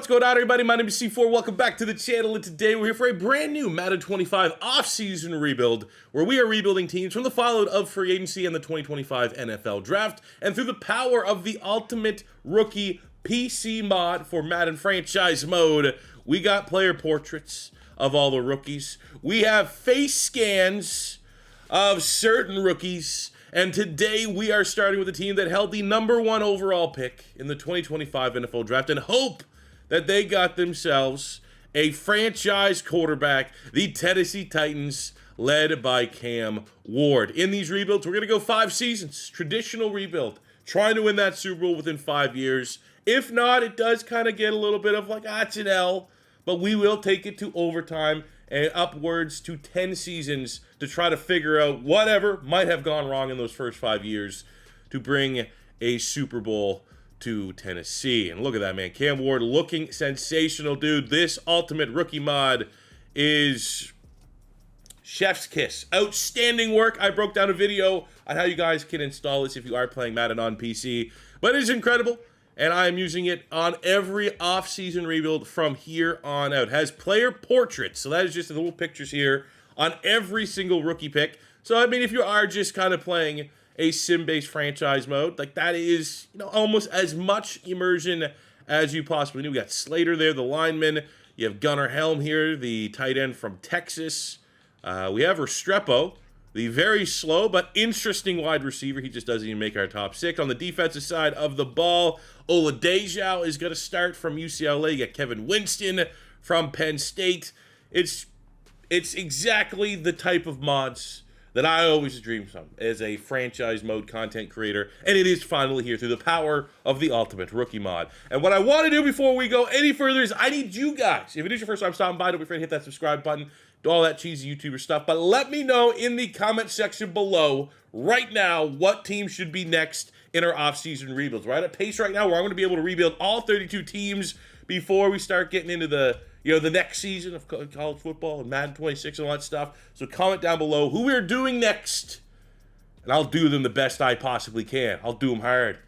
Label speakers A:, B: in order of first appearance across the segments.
A: What's going on, everybody? My name is C4. Welcome back to the channel, and today we're here for a brand new Madden 25 off-season rebuild, where we are rebuilding teams from the fallout of free agency and the 2025 NFL Draft, and through the power of the Ultimate Rookie PC mod for Madden Franchise Mode, we got player portraits of all the rookies. We have face scans of certain rookies, and today we are starting with a team that held the #1 overall pick in the 2025 NFL Draft and hope that they got themselves a franchise quarterback, the Tennessee Titans, led by Cam Ward. In these rebuilds, we're going to go 5 seasons, traditional rebuild, trying to win that Super Bowl within 5 years. If not, it does kind of get a little bit of like, it's an L, but we will take it to overtime and upwards to 10 seasons to try to figure out whatever might have gone wrong in those first 5 years to bring a Super Bowl to Tennessee. And look at that, man. Cam Ward looking sensational, dude. This Ultimate Rookie mod is chef's kiss. Outstanding work. I broke down a video on how you guys can install this if you are playing Madden on PC. But it is incredible, and I am using it on every off-season rebuild from here on out. It has player portraits, so that is just the little pictures here on every single rookie pick. So, I mean, if you are just kind of playing a sim-based franchise mode, like that is, almost as much immersion as you possibly need. We got Slater there, the lineman. You have Gunnar Helm here, the tight end from Texas. We have Restrepo, the very slow but interesting wide receiver. He just doesn't even make our top 6. On the defensive side of the ball, Oladejao is going to start from UCLA. You got Kevin Winston from Penn State. It's exactly the type of mods that I always dreamed of as a franchise mode content creator, and it is finally here through the power of the Ultimate Rookie mod. And what I want to do before we go any further is I need you guys, if it is your first time stopping by, don't be afraid to hit that subscribe button, do all that cheesy YouTuber stuff, but let me know in the comment section below right now what team should be next in our off-season rebuilds. We're at a pace right now where I'm going to be able to rebuild all 32 teams before we start getting into the next season of college football and Madden 26 and all that stuff. So comment down below who we're doing next, and I'll do them the best I possibly can. I'll do them hard.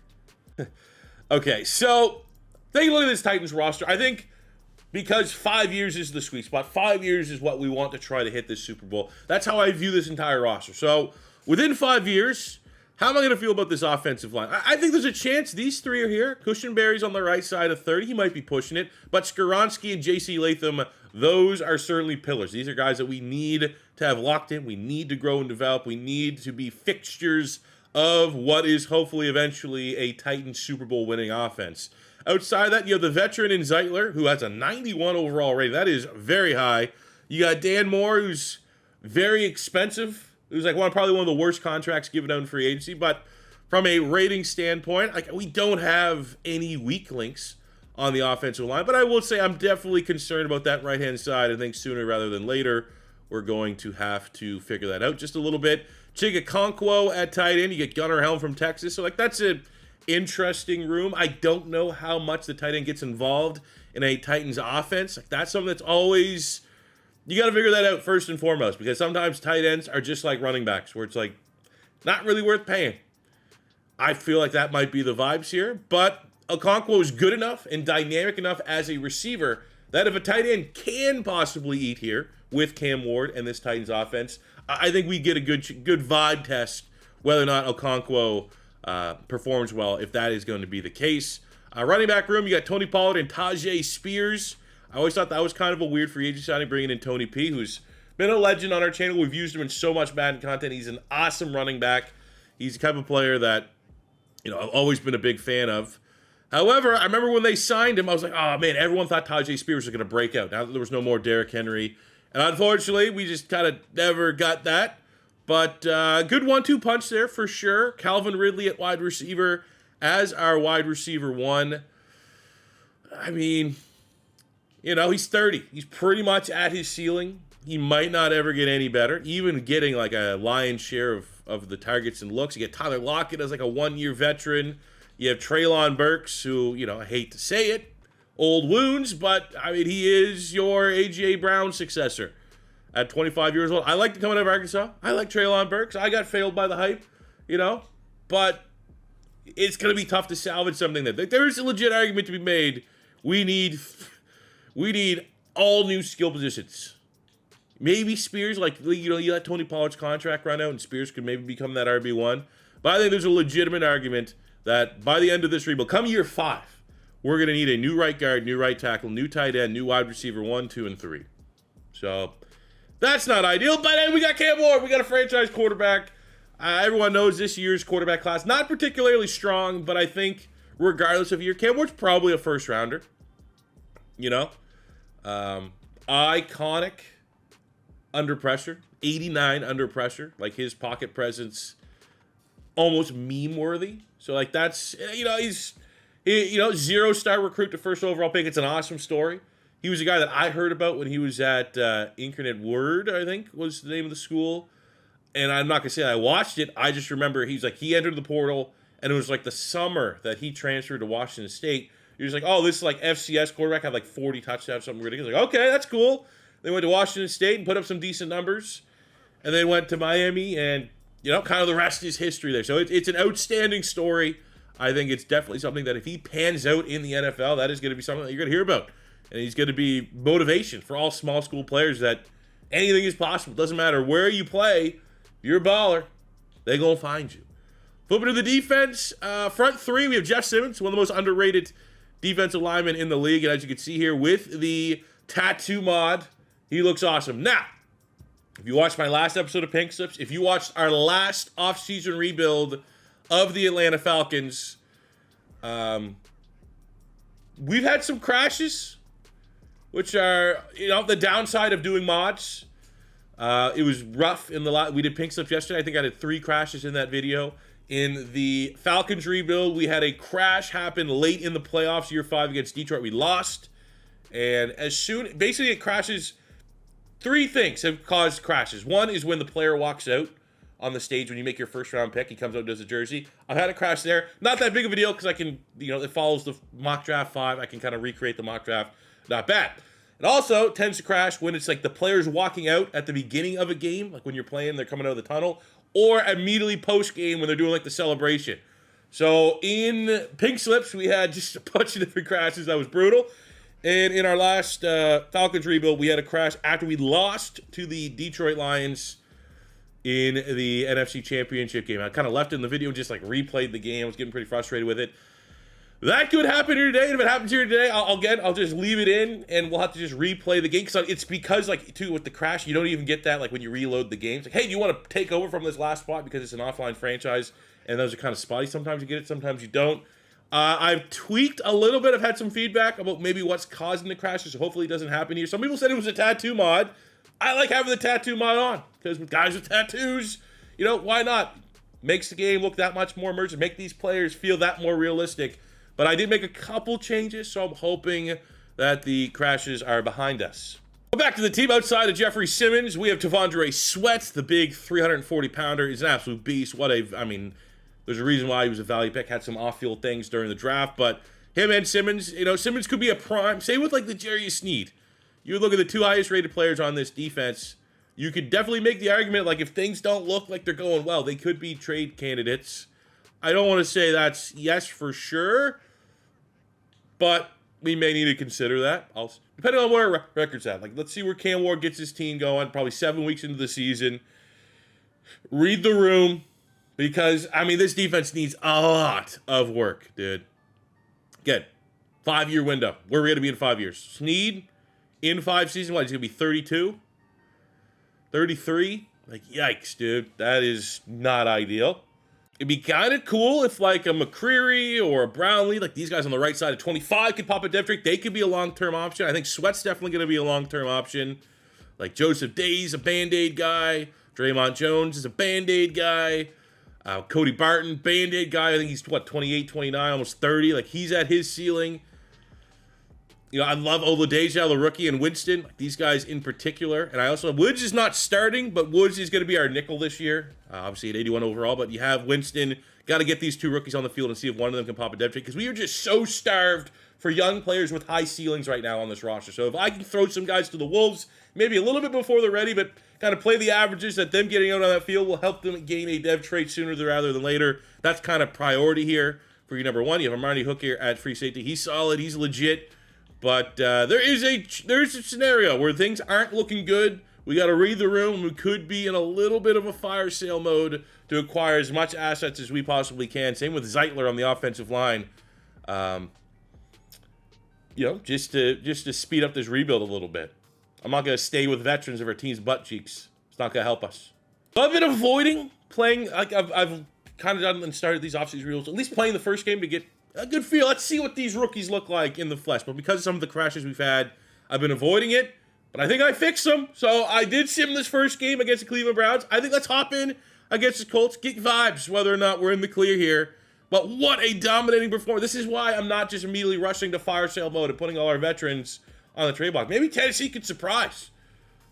A: Okay, so take a look at this Titans roster. I think because 5 years is the sweet spot, 5 years is what we want to try to hit this Super Bowl. That's how I view this entire roster. So within 5 years, how am I going to feel about this offensive line? I think there's a chance these three are here. Cushenberry's on the right side of 30. He might be pushing it. But Skoronski and J.C. Latham, those are certainly pillars. These are guys that we need to have locked in. We need to grow and develop. We need to be fixtures of what is hopefully eventually a Titans Super Bowl winning offense. Outside of that, you have the veteran in Zeitler, who has a 91 overall rating. That is very high. You got Dan Moore, who's very expensive. It was probably one of the worst contracts given out in free agency. But from a rating standpoint, we don't have any weak links on the offensive line. But I will say I'm definitely concerned about that right-hand side. I think sooner rather than later, we're going to have to figure that out just a little bit. Chigakonkwo at tight end. You get Gunnar Helm from Texas. So, that's an interesting room. I don't know how much the tight end gets involved in a Titans offense. That's something that's always... You got to figure that out first and foremost, because sometimes tight ends are just like running backs, where it's not really worth paying. I feel like that might be the vibes here, but Okonkwo is good enough and dynamic enough as a receiver that if a tight end can possibly eat here with Cam Ward and this Titans offense, I think we get a good vibe test whether or not Okonkwo performs well, if that is going to be the case. Running back room, you got Tony Pollard and Tajay Spears. I always thought that was kind of a weird free agent signing, bringing in Tony P, who's been a legend on our channel. We've used him in so much Madden content. He's an awesome running back. He's the type of player that, I've always been a big fan of. However, I remember when they signed him, I was like, oh, man, everyone thought Tajay Spears was going to break out. Now that there was no more Derrick Henry. And unfortunately, we just kind of never got that. But good 1-2 punch there for sure. Calvin Ridley at wide receiver as our wide receiver 1. I mean... he's 30. He's pretty much at his ceiling. He might not ever get any better. Even getting a lion's share of the targets and looks. You get Tyler Lockett as a 1-year veteran. You have Treylon Burks, who, I hate to say it, old wounds, but, he is your A.J. Brown successor at 25 years old. I like the coming out of Arkansas. I like Treylon Burks. I got failed by the hype, but it's going to be tough to salvage something that there is a legit argument to be made. We need We need all new skill positions. Maybe Spears, like, you know, you let Tony Pollard's contract run out and Spears could maybe become that RB1. But I think there's a legitimate argument that by the end of this rebuild, come year 5, we're going to need a new right guard, new right tackle, new tight end, new wide receiver 1, 2, and 3. So that's not ideal. But hey, we got Cam Ward. We got a franchise quarterback. Everyone knows this year's quarterback class, not particularly strong, but I think regardless of year, Cam Ward's probably a first rounder. You know? Iconic under pressure. 89 under pressure. Like, his pocket presence almost meme-worthy. So, like, that's, you know, he's 0-star recruit to first overall pick. It's an awesome story. He was a guy that I heard about when he was at Incarnate Word, I think was the name of the school. And I'm not going to say I watched it. I just remember he entered the portal, and it was like the summer that he transferred to Washington State. He was like, oh, this is like FCS quarterback, had like 40 touchdowns, something ridiculous. Like, okay, that's cool. They went to Washington State and put up some decent numbers. And then went to Miami, and, you know, kind of the rest is history there. So it's an outstanding story. I think it's definitely something that if he pans out in the NFL, that is going to be something that you're going to hear about. And he's going to be motivation for all small school players that anything is possible. Doesn't matter where you play, you're a baller. They're going to find you. Flipping to the defense, front 3, we have Jeff Simmons, one of the most underrated defensive linemen in the league. And as you can see here with the tattoo mod, he looks awesome. Now, if you watched my last episode of Pink Slips, if you watched our last offseason rebuild of the Atlanta Falcons, we've had some crashes, which are, you know, the downside of doing mods. It was rough in the we did Pink Slips yesterday. I think I had 3 crashes in that video. In the Falcons rebuild, we had a crash happen late in the playoffs, year 5 against Detroit. We lost. And basically it crashes. 3 things have caused crashes. One is when the player walks out on the stage when you make your first round pick. He comes out and does a jersey. I've had a crash there. Not that big of a deal because I can, you know, it follows the mock draft 5. I can kind of recreate the mock draft. Not bad. It also tends to crash when it's like the player's walking out at the beginning of a game, like when you're playing, they're coming out of the tunnel, or immediately post-game when they're doing like the celebration. So in Pink Slips, we had just a bunch of different crashes. That was brutal. And in our last Falcons rebuild, we had a crash after we lost to the Detroit Lions in the NFC Championship game. I kind of left it in the video and just like replayed the game. I was getting pretty frustrated with it. That could happen here today. And if it happens here today, I'll just leave it in and we'll have to just replay the game. It's because, like, too, with the crash, you don't even get that, like, when you reload the game. It's like, hey, do you want to take over from this last spot because it's an offline franchise? And those are kind of spotty. Sometimes you get it, sometimes you don't. I've tweaked a little bit. I've had some feedback about maybe what's causing the crashes. So hopefully it doesn't happen here. Some people said it was a tattoo mod. I like having the tattoo mod on because with guys with tattoos, you know, why not? Makes the game look that much more immersive. Make these players feel that more realistic. But I did make a couple changes, so I'm hoping that the crashes are behind us. Back to the team. Outside of Jeffrey Simmons, we have Tavondre Sweat, the big 340-pounder. He's an absolute beast. There's a reason why he was a value pick. Had some off-field things during the draft, but him and Simmons, you know, Simmons could be a prime. Same with like the Jarius Sneed. You would look at the 2 highest-rated players on this defense. You could definitely make the argument, like, if things don't look like they're going well, they could be trade candidates. I don't want to say that's yes for sure, but we may need to consider that. Depending on where our record's at. Like, let's see where Cam Ward gets his team going. Probably 7 weeks into the season. Read the room. Because, I mean, this defense needs a lot of work, dude. Again, 5-year window. Where are we going to be in 5 years? Sneed in 5 seasons, what, he's going to be 32? 33? Like, yikes, dude. That is not ideal. It'd be kind of cool if, like, a McCreary or a Brownlee, like these guys on the right side of 25 could pop a depth trick. They could be a long-term option. I think Sweat's definitely going to be a long-term option. Like, Joseph Day's a Band-Aid guy. Draymond Jones is a Band-Aid guy. Cody Barton, Band-Aid guy. I think he's, 28, 29, almost 30. Like, he's at his ceiling. You know, I love Oladeja, the rookie, and Winston. Like, these guys in particular. And I also, Woods is not starting, but Woods is going to be our nickel this year. Obviously at 81 overall, but you have Winston. Got to get these 2 rookies on the field and see if one of them can pop a depth chart. Because we are just so starved for young players with high ceilings right now on this roster. So if I can throw some guys to the Wolves, maybe a little bit before they're ready, but kind of play the averages that them getting out on that field will help them gain a dev trait sooner rather than later. That's kind of priority here for your number 1. You have Amani Hooker at free safety. He's solid. He's legit. But there's a scenario where things aren't looking good. We got to read the room. We could be in a little bit of a fire sale mode to acquire as much assets as we possibly can. Same with Zeitler on the offensive line. You know, just to speed up this rebuild a little bit. I'm not going to stay with veterans of our team's butt cheeks. It's not going to help us. So I've been avoiding playing, like I've kind of done and started these offseason rebuilds, at least playing the first game to get a good feel. Let's see what these rookies look like in the flesh. But because of some of the crashes we've had, I've been avoiding it. But I think I fixed them. So I did sim this first game against the Cleveland Browns. I think let's hop in against the Colts, get vibes, whether or not we're in the clear here. But what a dominating performance. This is why I'm not just immediately rushing to fire sale mode and putting all our veterans on the trade block. Maybe Tennessee could surprise.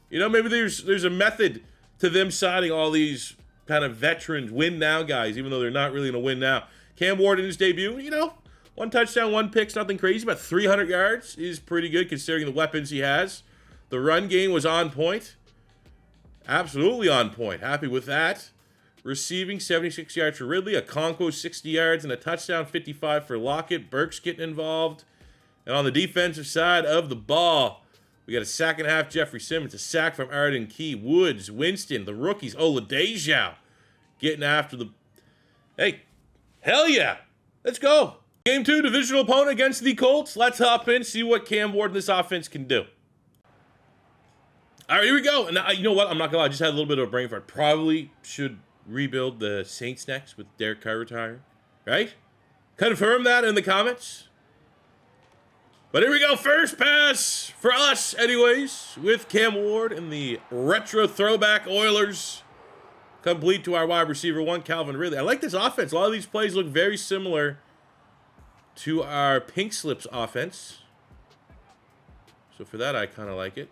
A: You know, maybe there's a method to them signing all these kind of veterans, win now guys, even though they're not really going to win now. Cam Ward in his debut, you know, 1 touchdown, 1 pick, nothing crazy, but 300 yards is pretty good considering the weapons he has. The run game was on point. Absolutely on point. Happy with that. Receiving 76 yards for Ridley, a Conquo 60 yards, and a touchdown 55 for Lockett. Burke's getting involved. And on the defensive side of the ball, we got a sack and a half, Jeffrey Simmons, a sack from Arden Key, Woods, Winston, the rookies, Oladejo getting after the... Hey, hell yeah. Let's go. Game 2, divisional opponent against the Colts. Let's hop in, see what Cam Ward and this offense can do. All right, here we go. And you know what? I'm not going to lie. I just had a little bit of a brain fart. Probably should rebuild the Saints next with Derek Carr retiring. Right? Confirm that in the comments. But here we go. First pass for us, anyways, with Cam Ward and the retro throwback Oilers. Complete to our wide receiver 1, Calvin Ridley. I like this offense. A lot of these plays look very similar to our Pink Slips offense. So for that, I kind of like it.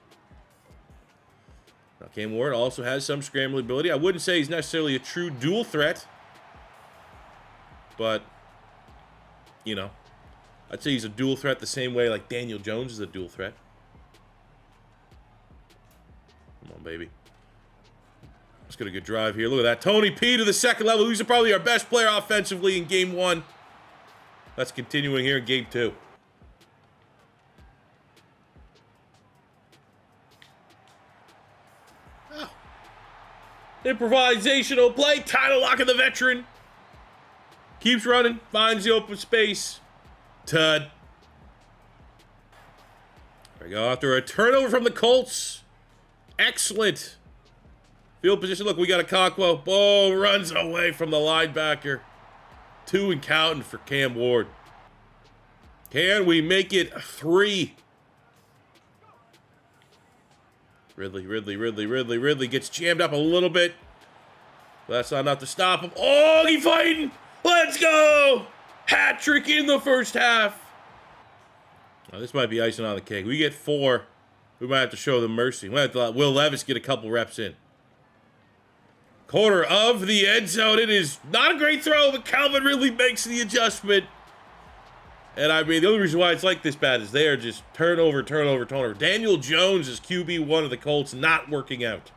A: Now, Cam Ward also has some scrambling ability. I wouldn't say he's necessarily a true dual threat. But, you know, I'd say he's a dual threat the same way like Daniel Jones is a dual threat. Come on, baby. Let's get a good drive here. Look at that. Tony P to the second level. He's probably our best player offensively in Game 1. That's continuing here in Game 2. Oh. Improvisational play. Title lock of the veteran. Keeps running. Finds the open space. Tud. There we go. After a turnover from the Colts. Excellent. Field position. Look, we got a Conquo. Oh, runs away from the linebacker. 2 and counting for Cam Ward. Can we make it 3? Ridley gets jammed up a little bit. That's not enough to stop him. Oh, he's fighting. Let's go. Hat trick in the first half. Now, this might be icing on the cake. We get 4. We might have to show them mercy. We might have to let Will Levis get a couple reps in. Corner of the end zone. It is not a great throw, but Calvin Ridley makes the adjustment. And I mean, the only reason why it's like this bad is they are just turnover. Daniel Jones is QB1 of the Colts, not working out.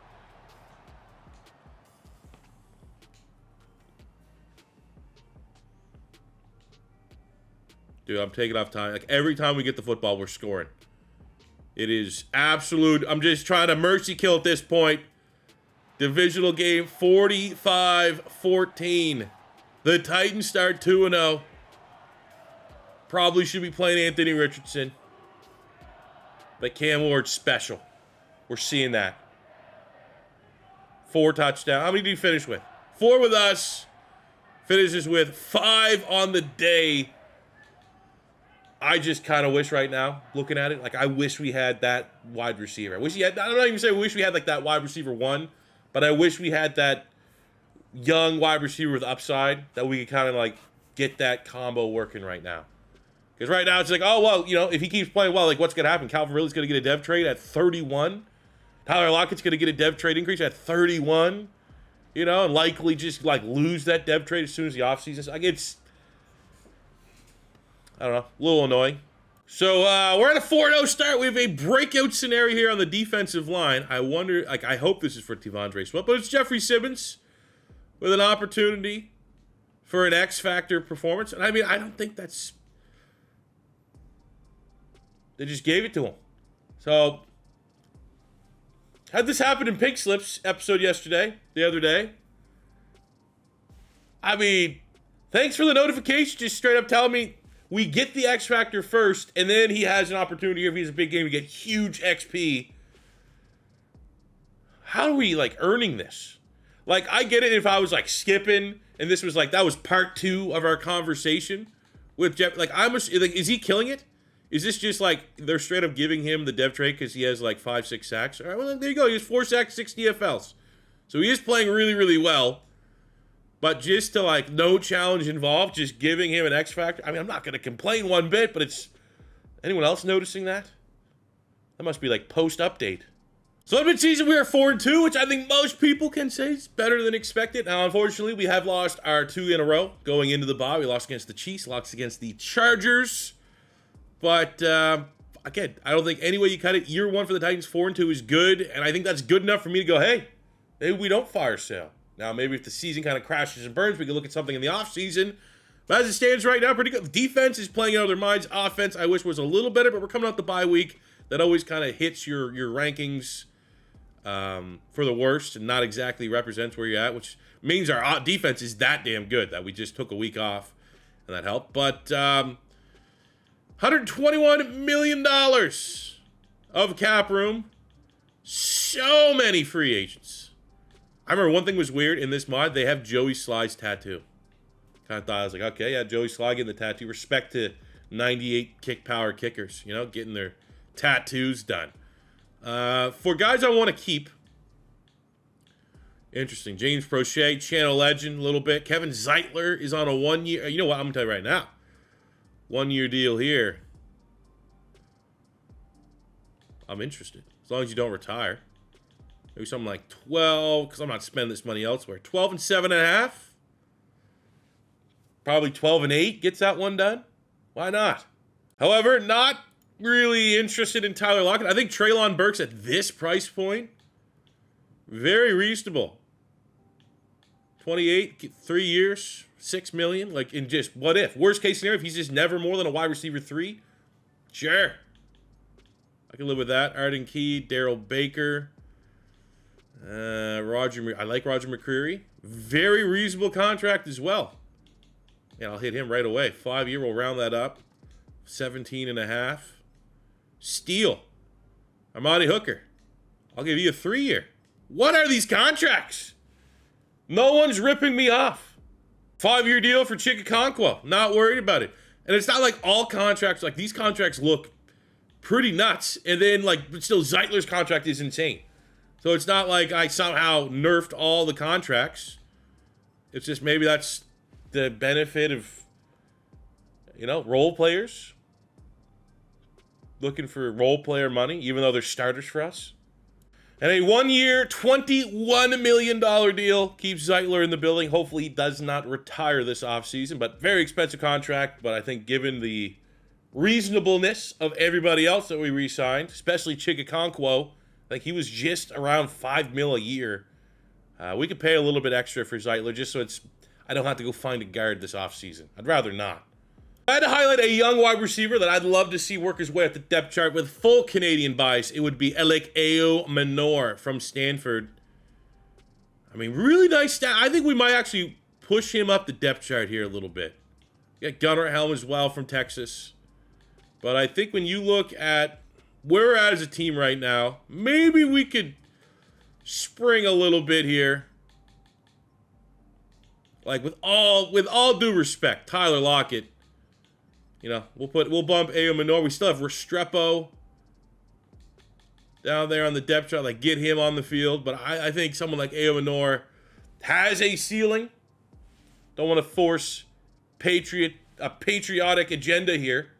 A: Dude, I'm taking off time. Like, every time we get the football, we're scoring. It is absolute. I'm just trying to mercy kill at this point. Divisional game, 45-14. The Titans start 2-0. Probably should be playing Anthony Richardson. But Cam Ward's special. We're seeing that. 4 touchdowns. How many did he finish with? 4 with us. Finishes with 5 on the day. I just kind of wish right now, looking at it, like I wish we had that wide receiver. I wish he had, I'm not even saying wish we had like that wide receiver 1, but I wish we had that young wide receiver with upside that we could kind of like get that combo working right now. Because right now it's like, oh, well, you know, if he keeps playing well, like what's going to happen? Calvin Ridley's going to get a dev trade at 31. Tyler Lockett's going to get a dev trade increase at 31. You know, and likely just like lose that dev trade as soon as the offseason. Like it's, I don't know, a little annoying. So we're at a 4-0 start. We have a breakout scenario here on the defensive line. I wonder, like, I hope this is for Tivondre Sweat, but it's Jeffrey Simmons with an opportunity for an X-Factor performance. And I mean, I don't think that's They just gave it to him. So, had this happen in Pink Slips episode the other day. I mean, thanks for the notification, just straight up telling me we get the X Factor first, and then he has an opportunity, if he's a big game, to get huge XP. How are we, like, earning this? Like, I get it if I was, like, skipping, and this was, like, that was part 2 of our conversation with Jeff. Like, is he killing it? Is this just, like, they're straight up giving him the dev trait because he has, like, 5-6 sacks? All right, well, there you go. He has 4 sacks, 6 DFLs. So he is playing really, really well. But just to, like, no challenge involved, just giving him an X Factor. I mean, I'm not going to complain one bit, but it's... Anyone else noticing that? That must be, like, post-update. So in mid-season, we are 4-2, which I think most people can say is better than expected. Now, unfortunately, we have lost our 2 in a row going into the bye. We lost against the Chiefs, lost against the Chargers. But, again, I don't think any way you cut it, year 1 for the Titans, 4-2 is good. And I think that's good enough for me to go, hey, maybe we don't fire sale. Now, maybe if the season kind of crashes and burns, we can look at something in the offseason. But as it stands right now, pretty good. Defense is playing out of their minds. Offense, I wish was a little better, but we're coming out the bye week. That always kind of hits your rankings for the worst and not exactly represents where you're at, which means our defense is that damn good that we just took a week off, and that helped. But $121 million of cap room. So many free agents. I remember one thing was weird in this mod. They have Joey Sly's tattoo. Kind of thought, I was like, okay, yeah, Joey Sly getting the tattoo. Respect to 98 kick power kickers, you know, getting their tattoos done. For guys I want to keep, interesting. James Prochet, channel legend, a little bit. Kevin Zeitler is on a 1 year. You know what? I'm gonna tell you right now. 1 year deal here. I'm interested as long as you don't retire. Maybe something like 12, because I'm not spending this money elsewhere. 12 and 7.5. Probably 12 and 8 gets that one done. Why not? However, not really interested in Tyler Lockett. I think Treylon Burks at this price point, very reasonable. 28, 3 years, $6 million. Like, in just what if? Worst case scenario, if he's just never more than a wide receiver 3, sure. I can live with that. Arden Key, Daryl Baker, I like Roger McCreary. Very reasonable contract as well. Yeah, I'll hit him right away. 5 year, we'll round that up. 17.5. Steal. Amadi Hooker. I'll give you a 3 year. What are these contracts? No one's ripping me off. 5 year deal for Chikakonkwo. Not worried about it. And it's not like all contracts, like these contracts look pretty nuts. And then like, but still Zeitler's contract is insane. So it's not like I somehow nerfed all the contracts. It's just maybe that's the benefit of, you know, role players looking for role player money, even though they're starters for us. And a 1 year, $21 million deal keeps Zeitler in the building. Hopefully he does not retire this offseason, but very expensive contract. But I think given the reasonableness of everybody else that we re-signed, especially Chikakonkwo, like he was just around $5 million a year. We could pay a little bit extra for Zeitler just so I don't have to go find a guard this offseason. I'd rather not. I had to highlight a young wide receiver that I'd love to see work his way up the depth chart with full Canadian bias. It would be Alec Manor from Stanford. I mean, really nice stat. I think we might actually push him up the depth chart here a little bit. We got Gunnar Helm as well from Texas. But I think when you look at where we're at as a team right now, maybe we could spring a little bit here. Like with all due respect, Tyler Lockett, you know, we'll bump Ayo Manor. We still have Restrepo down there on the depth chart. Like get him on the field, but I think someone like Ayo Manor has a ceiling. Don't want to force a patriotic agenda here.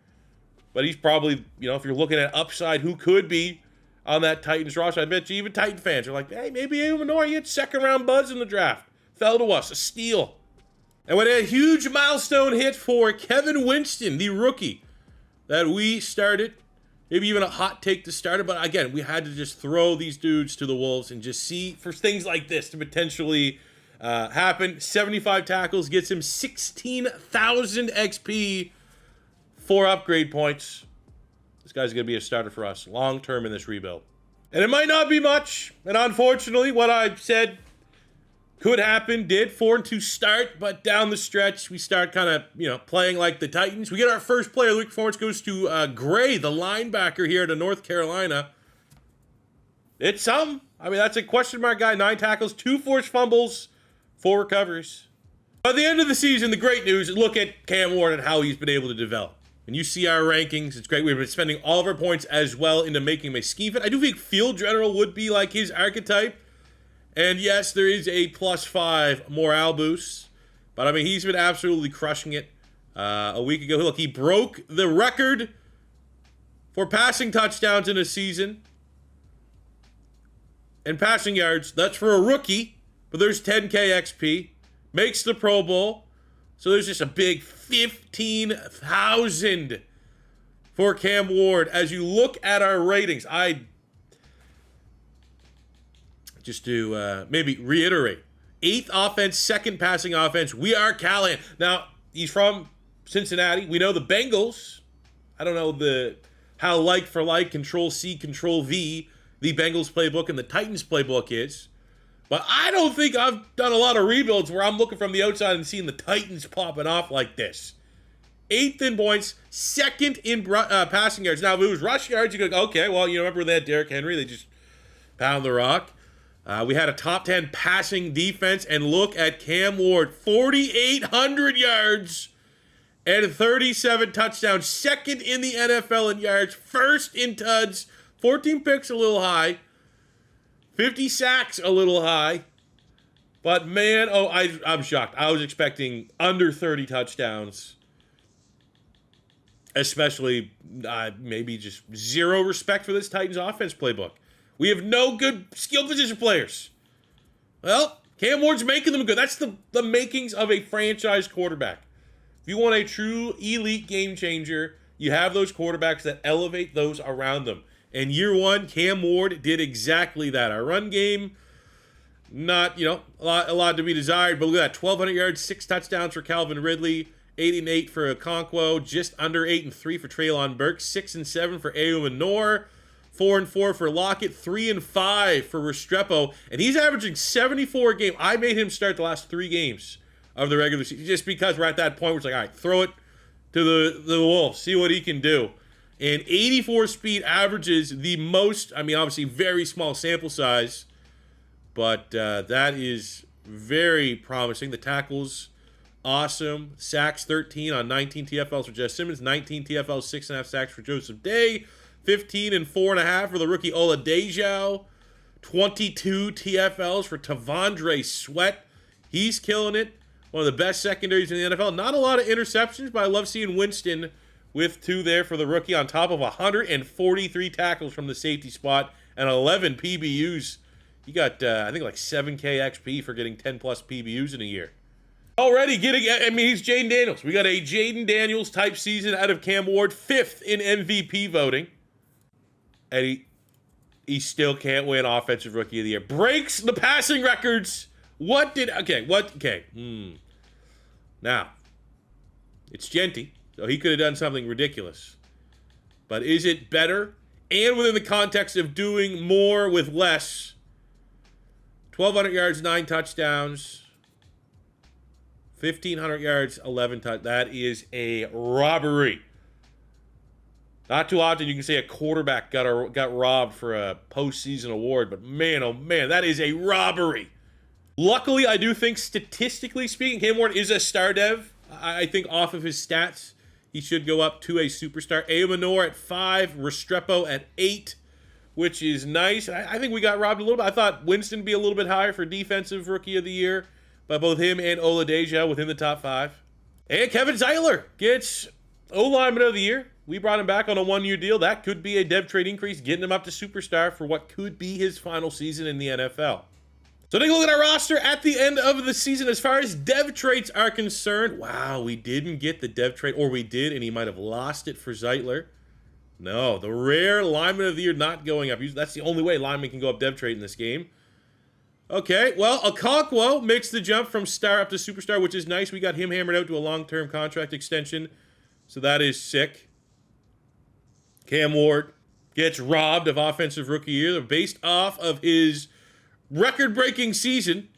A: But he's probably, you know, if you're looking at upside, who could be on that Titans roster? I bet you even Titan fans are like, hey, maybe Ayo Manor, he had second round buzz in the draft. Fell to us, a steal. And with a huge milestone hit for Kevin Winston, the rookie that we started. Maybe even a hot take to start it. But again, we had to just throw these dudes to the wolves and just see for things like this to potentially happen. 75 tackles gets him 16,000 XP. 4 upgrade points. This guy's going to be a starter for us long-term in this rebuild. And it might not be much. And unfortunately, what I said could happen did. 4-2 start, but down the stretch, we start kind of, playing like the Titans. We get our first player. Luke performance goes to Gray, the linebacker here to North Carolina. It's some. I mean, that's a question mark guy. 9 tackles, 2 forced fumbles, 4 recoveries. By the end of the season, the great news is look at Cam Ward and how he's been able to develop. And you see our rankings. It's great. We've been spending all of our points as well into making him a scheme fit. I do think field general would be like his archetype. And yes, there is a +5 morale boost. But, I mean, he's been absolutely crushing it. A week ago, look, he broke the record for passing touchdowns in a season. And passing yards. That's for a rookie. But there's 10K XP. Makes the Pro Bowl. So there's just a big 15,000 for Cam Ward. As you look at our ratings, just to maybe reiterate, 8th offense, 2nd passing offense. We are Callahan. Now, he's from Cincinnati. We know the Bengals. I don't know how like for like, Control-C, Control-V, the Bengals playbook and the Titans playbook is. But I don't think I've done a lot of rebuilds where I'm looking from the outside and seeing the Titans popping off like this. 8th in points, 2nd in passing yards. Now, if it was rush yards, you go, okay, well, remember they had Derrick Henry. They just pound the rock. We had a top 10 passing defense. And look at Cam Ward, 4,800 yards and 37 touchdowns. 2nd in the NFL in yards, 1st in tuds, 14 picks a little high. 50 sacks, a little high. But, man, I'm shocked. I was expecting under 30 touchdowns. Especially, maybe just zero respect for this Titans offense playbook. We have no good skill position players. Well, Cam Ward's making them good. That's the makings of a franchise quarterback. If you want a true elite game changer, you have those quarterbacks that elevate those around them. And year 1, Cam Ward did exactly that. Our run game, not, a lot to be desired. But look at that, 1,200 yards, 6 touchdowns for Calvin Ridley, 8-8 for Okonkwo, just under 8-3 for Treylon Burks, 6-7 for Ayo 4-4 for Lockett, 3-5 for Restrepo. And he's averaging 74 a game. I made him start the last 3 games of the regular season just because we're at that point where it's like, all right, throw it to the Wolves, see what he can do. And 84 speed averages the most, obviously very small sample size, but that is very promising. The tackles, awesome. Sacks, 13 on 19 TFLs for Jess Simmons, 19 TFLs, 6.5 sacks for Joseph Day, 15 and 4.5 for the rookie Oladejo, 22 TFLs for Tavondre Sweat. He's killing it. One of the best secondaries in the NFL. Not a lot of interceptions, but I love seeing Winston with 2 there for the rookie on top of 143 tackles from the safety spot and 11 PBUs. You got, I think, like 7K XP for getting 10-plus PBUs in a year. Already he's Jaden Daniels. We got a Jaden Daniels type season out of Cam Ward, 5th in MVP voting. And he still can't win Offensive Rookie of the Year. Breaks the passing records. Now, it's Genty. So he could have done something ridiculous. But is it better? And within the context of doing more with less. 1,200 yards, 9 touchdowns. 1,500 yards, 11 touchdowns. That is a robbery. Not too often you can say a quarterback got robbed for a postseason award. But man, oh man, that is a robbery. Luckily, I do think statistically speaking, Cam Ward is a star dev. I think off of his stats, he should go up to a superstar. Ayo at 5, Restrepo at 8, which is nice. I think we got robbed a little bit. I thought Winston would be a little bit higher for Defensive Rookie of the Year, but both him and Oladejo within the top 5. And Kevin Zeitler gets O-Lineman of the Year. We brought him back on a 1-year deal. That could be a dev trade increase, getting him up to superstar for what could be his final season in the NFL. So take a look at our roster at the end of the season. As far as dev traits are concerned, wow, we didn't get the dev trait, or we did, and he might have lost it for Zeitler. No, the rare lineman of the year not going up. That's the only way lineman can go up dev trait in this game. Okay, well, Okonkwo makes the jump from star up to superstar, which is nice. We got him hammered out to a long-term contract extension, so that is sick. Cam Ward gets robbed of Offensive Rookie Year based off of his record-breaking season.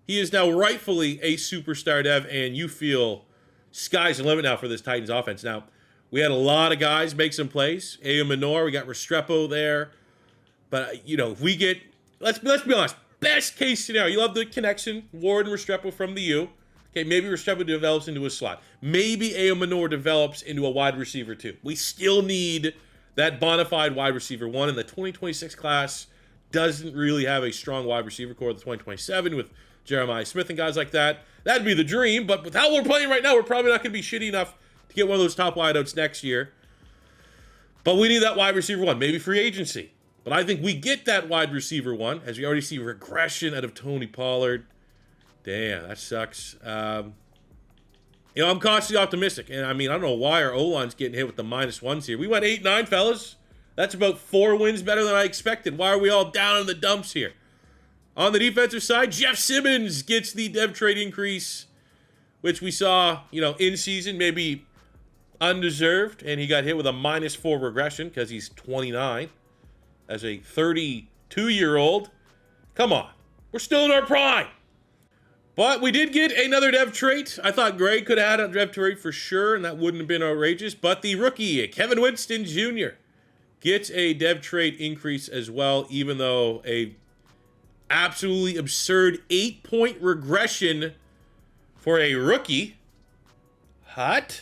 A: He is now rightfully a superstar dev, and you feel sky's the limit now for this Titans offense. Now, we had a lot of guys make some plays. Ayo Minor, we got Restrepo there. But, you know, if we get, let's be honest, best case scenario, you love the connection, Ward and Restrepo from the U. Okay, maybe Restrepo develops into a slot. Maybe Ayo Minor develops into a wide receiver too. We still need that bona fide wide receiver one, and the 2026 class doesn't really have a strong wide receiver core. The 2027 with Jeremiah Smith and guys like that, that'd be the dream. But with how we're playing right now, we're probably not going to be shitty enough to get one of those top wideouts next year. But we need that wide receiver one, maybe free agency. But I think we get that wide receiver one, as we already see regression out of Tony Pollard. Damn, that sucks. You know, I'm cautiously optimistic. And I mean, I don't know why our O-line's getting hit with the -1s here. We went 8-9, fellas. That's about 4 wins better than I expected. Why are we all down in the dumps here? On the defensive side, Jeff Simmons gets the dev trade increase, which we saw, you know, in season, maybe undeserved. And he got hit with a -4 regression because he's 29 as a 32-year-old. Come on. We're still in our prime. But we did get another dev trait. I thought Greg could have had a dev trait for sure, and that wouldn't have been outrageous. But the rookie, Kevin Winston Jr., gets a dev trait increase as well, even though a absolutely absurd 8-point regression for a rookie. Hot.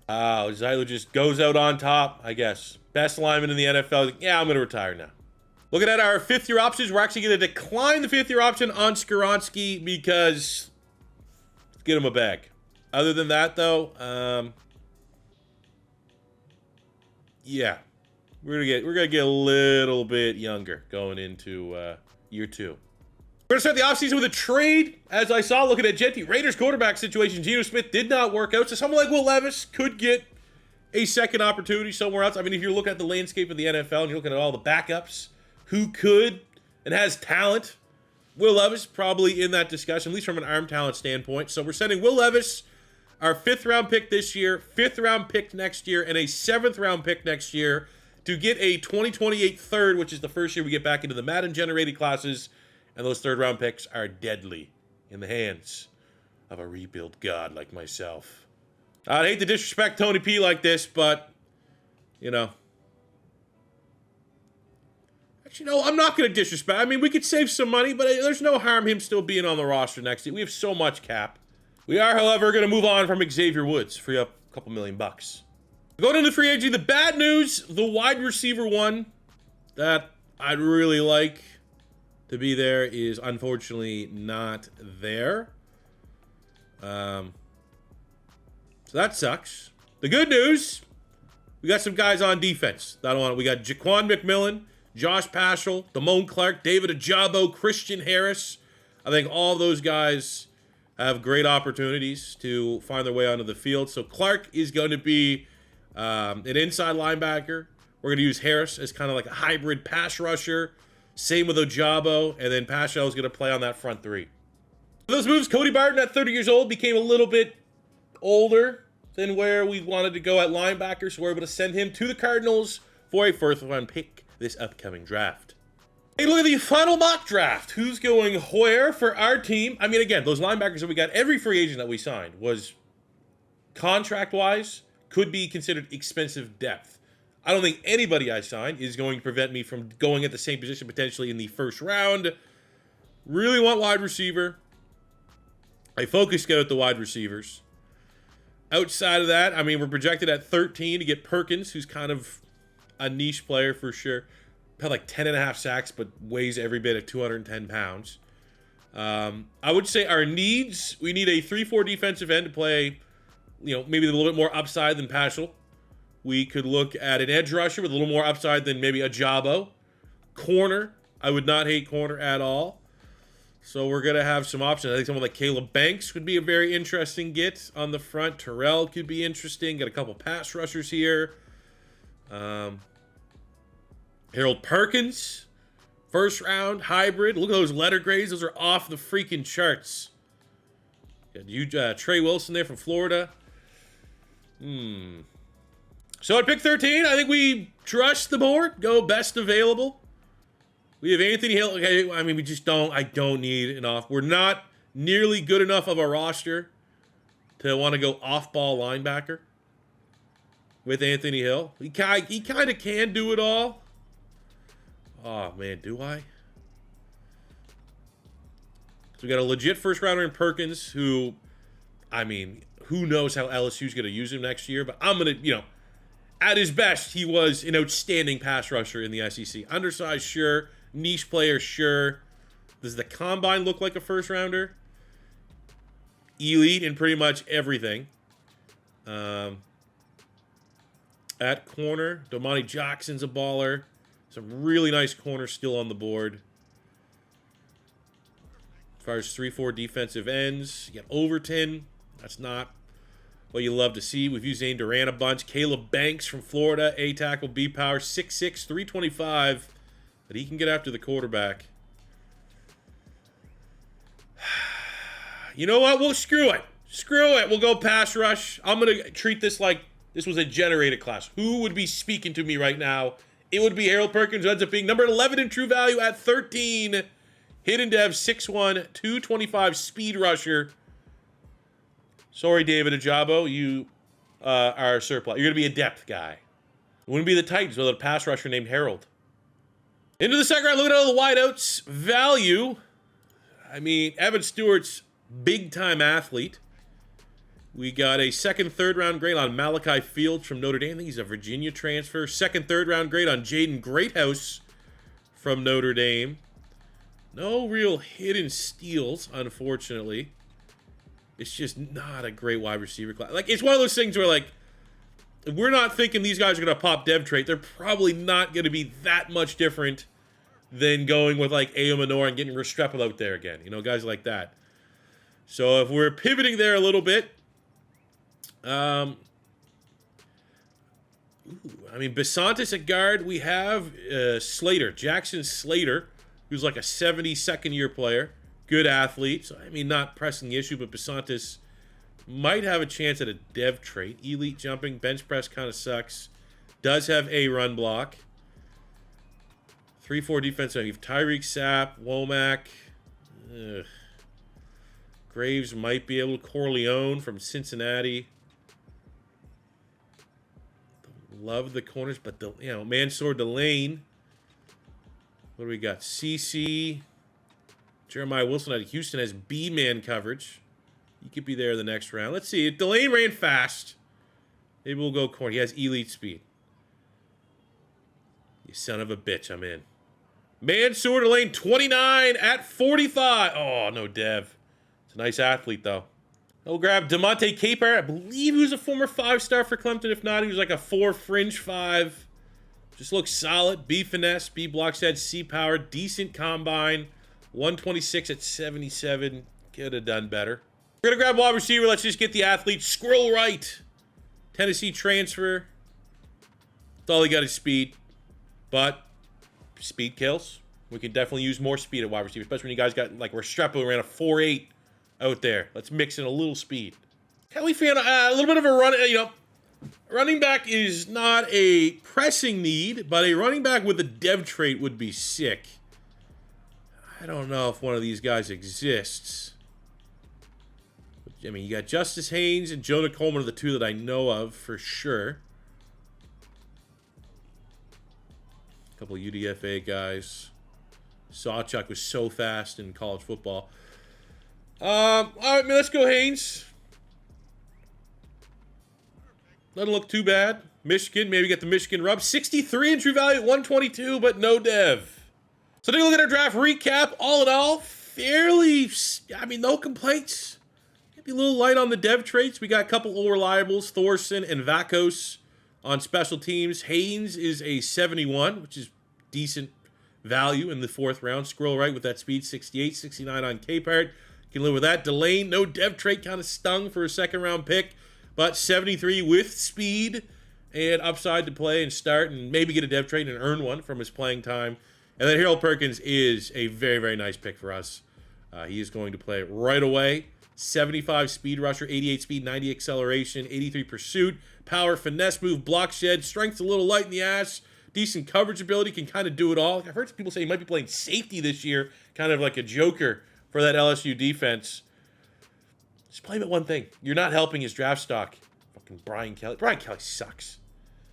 A: Zylo just goes out on top, I guess. Best lineman in the NFL. Yeah, I'm going to retire now. Looking at our 5th-year options, we're actually going to decline the 5th-year option on Skoronski because let's get him a bag. Other than that, though, yeah, we're gonna get a little bit younger going into year 2. We're gonna start the offseason with a trade. As I saw looking at Genty, Raiders quarterback situation, Geno Smith did not work out, so someone like Will Levis could get a second opportunity somewhere else. I mean, if you're looking at the landscape of the NFL and you're looking at all the backups who could and has talent, Will Levis probably in that discussion, at least from an arm talent standpoint. So we're sending Will Levis, our 5th-round pick this year, 5th-round pick next year, and a 7th-round pick next year to get a 2028 third, which is the first year we get back into the Madden-generated classes, and those 3rd-round picks are deadly in the hands of a rebuild god like myself. I'd hate to disrespect Tony P like this, but, you know, actually, no, I'm not going to disrespect. I mean, we could save some money, but there's no harm him still being on the roster next year. We have so much cap. We are, however, going to move on from Xavier Woods, free up a couple $1 million. Going into free agency, the bad news, the wide receiver one that I'd really like to be there is unfortunately not there. So that sucks. The good news, we got some guys on defense. We got Jaquan McMillan, Josh Paschal, Damone Clark, David Ajabo, Christian Harris. I think all of those guys have great opportunities to find their way onto the field. So Clark is going to be an inside linebacker. We're going to use Harris as kind of like a hybrid pass rusher. Same with Ajabo, and then Paschal is going to play on that front 3. For those moves, Cody Barton at 30 years old became a little bit older than where we wanted to go at linebacker, so we're able to send him to the Cardinals for a 1st-round pick this upcoming draft. Hey, look at the final mock draft. Who's going where for our team? I mean, again, those linebackers that we got, every free agent that we signed was contract-wise could be considered expensive depth. I don't think anybody I signed is going to prevent me from going at the same position potentially in the 1st round. Really want wide receiver. I focus scout at the wide receivers. Outside of that, I mean, we're projected at 13 to get Perkins, who's kind of a niche player for sure. Had like 10.5 sacks, but weighs every bit of 210 pounds. I would say our needs, we need a 3-4 defensive end to play, you know, maybe a little bit more upside than Paschal. We could look at an edge rusher with a little more upside than maybe Ajabo. Corner, I would not hate corner at all. So we're going to have some options. I think someone like Caleb Banks would be a very interesting get on the front. Terrell could be interesting. Got a couple pass rushers here. Harold Perkins, 1st round, hybrid. Look at those letter grades. Those are off the freaking charts. Got Trey Wilson there from Florida. So at pick 13, I think we trust the board. Go best available. We have Anthony Hill. Okay, I mean, we just don't. I don't need an off. We're not nearly good enough of a roster to want to go off-ball linebacker with Anthony Hill. He kind of can do it all. Oh, man, do I? So we got a legit first rounder in Perkins who, I mean, who knows how LSU's going to use him next year, but I'm going to, at his best, he was an outstanding pass rusher in the SEC. Undersized, sure. Niche player, sure. Does the combine look like a first rounder? Elite in pretty much everything. At corner, Domani Jackson's a baller. Some really nice corners still on the board. As far as 3-4 defensive ends, you got Overton. That's not what you love to see. We've used Zane Duran a bunch. Caleb Banks from Florida, A tackle, B power, 6'6", 325. But he can get after the quarterback. You know what? We'll screw it. Screw it. We'll go pass rush. I'm going to treat this like this was a generated class. Who would be speaking to me right now? It would be Harold Perkins, who ends up being number 11 in true value at 13. Hidden dev, 6'1", 225 speed rusher. Sorry, David Ajabo. You are surplus. You're going to be a depth guy. It wouldn't be the Titans without a pass rusher named Harold. Into the second round, looking at all the wideouts. Value. I mean, Evan Stewart's big-time athlete. We got a second, third round grade on Malachi Fields from Notre Dame. I think he's a Virginia transfer. Second, third round grade on Jaden Greathouse from Notre Dame. No real hidden steals, unfortunately. It's just not a great wide receiver class. Like, it's one of those things where, like, if we're not thinking these guys are going to pop dev trait, they're probably not going to be that much different than going with, like, Ayo Manor and getting Restrepo out there again. Guys like that. So if we're pivoting there a little bit, I mean, Besantis at guard, we have Slater, Jackson Slater, who's like a 72nd year player, good athlete. So, I mean, not pressing the issue, but Besantis might have a chance at a dev trait. Elite jumping, bench press kind of sucks. Does have a run block. 3-4 defense. So you have Tyreek Sapp, Womack. Graves might be able to. Corleone from Cincinnati. Love the corners, but Mansour Delane. What do we got? CC. Jeremiah Wilson out of Houston has B-man coverage. He could be there in the next round. Let's see. If Delane ran fast, maybe we'll go corner. He has elite speed. You son of a bitch, I'm in. Mansour Delane, 29 at 45. Oh, no dev. It's a nice athlete, though. We'll grab DeMonte Capehart. I believe he was a former 5-star for Clemson. If not, he was like a 4 fringe 5. Just looks solid. B finesse, B block set, C power, decent combine. 126 at 77. Could have done better. We're going to grab wide receiver. Let's just get the athlete. Squirrel Wright. Tennessee transfer. That's all he got is speed. But speed kills. We can definitely use more speed at wide receiver, especially when you guys got like Restrepo ran a 4.8 out there. Let's mix in a little speed. Kelly fan, a little bit of a run. Running back is not a pressing need, but a running back with a dev trait would be sick. I don't know if one of these guys exists. I mean, you got Justice Haynes and Jonah Coleman are the two that I know of for sure. A couple of UDFA guys. Sawchuk was so fast in college football. All right, man, let's go Haynes. Doesn't look too bad. Michigan, maybe get the Michigan rub. 63 in true value, 122, but no dev. So take a look at our draft recap. All in all, fairly, no complaints. Maybe a little light on the dev traits. We got a couple old reliables, Thorson and Vakos on special teams. Haynes is a 71, which is decent value in the 4th round. Squirrel Wright with that speed, 68, 69 on Capehart. Can live with that. Delane, no dev trait, kind of stung for a 2nd round pick, but 73 with speed and upside to play and start and maybe get a dev trait and earn one from his playing time. And then Harold Perkins is a very, very nice pick for us. He is going to play right away. 75 speed rusher, 88 speed, 90 acceleration, 83 pursuit, power, finesse move, block shed, strength's a little light in the ass, decent coverage ability, can kind of do it all. I've heard some people say he might be playing safety this year, kind of like a joker for that LSU defense. Just play him at one thing. You're not helping his draft stock. Fucking Brian Kelly. Brian Kelly sucks.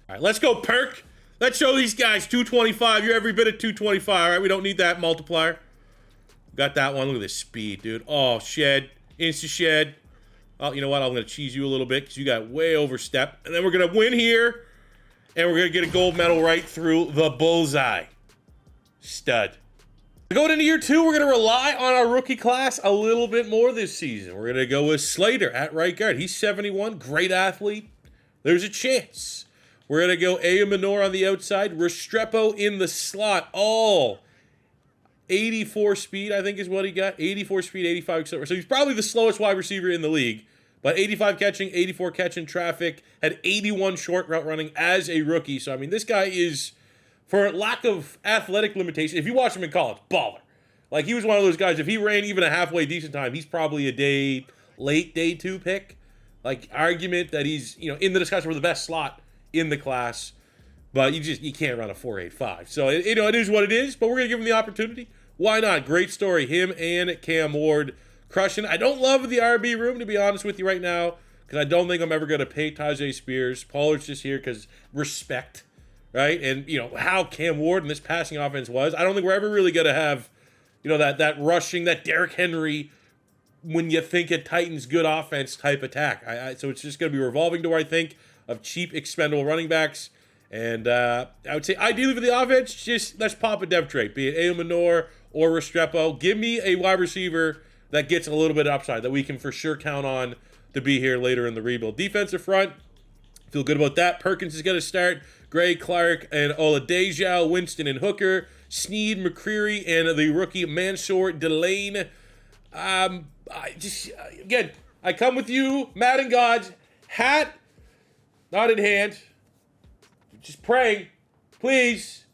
A: All right, let's go, Perk. Let's show these guys 225. You're every bit of 225. All right, we don't need that multiplier. Got that one. Look at this speed, dude. Oh, shed. Insta shed. Oh, you know what? I'm going to cheese you a little bit because you got way overstepped. And then we're going to win here. And we're going to get a gold medal right through the bullseye. Stud. Going into year 2, we're going to rely on our rookie class a little bit more this season. We're going to go with Slater at right guard. He's 71. Great athlete. There's a chance. We're going to go Manor on the outside. Restrepo in the slot. All 84 speed, I think is what he got. 84 speed, 85 accelerator. So he's probably the slowest wide receiver in the league. But 85 catching, 84 catching traffic. Had 81 short route running as a rookie. So, I mean, this guy is, for lack of athletic limitation, if you watch him in college, baller. Like, he was one of those guys, if he ran even a halfway decent time, he's probably a late day 2 pick. Like, argument that he's, in the discussion for the best slot in the class, but you can't run a 4.85. So, it is what it is, but we're going to give him the opportunity. Why not? Great story. Him and Cam Ward crushing. I don't love the RB room, to be honest with you right now, because I don't think I'm ever going to pay Tajay Spears. Pollard's just here because respect, right? And, how Cam Ward in this passing offense was, I don't think we're ever really going to have, that rushing, that Derrick Henry, when you think a Titans good offense type attack. So it's just going to be revolving door, I think, of cheap, expendable running backs. And I would say, ideally for the offense, just let's pop a depth trait, be it Manor or Restrepo. Give me a wide receiver that gets a little bit of upside that we can for sure count on to be here later in the rebuild. Defensive front, feel good about that. Perkins is going to start. Gray, Clark, and Oladejo, Winston and Hooker, Sneed, McCreary, and the rookie Mansour Delane. I come with you, Madden gods, hat, not in hand. Just praying, please,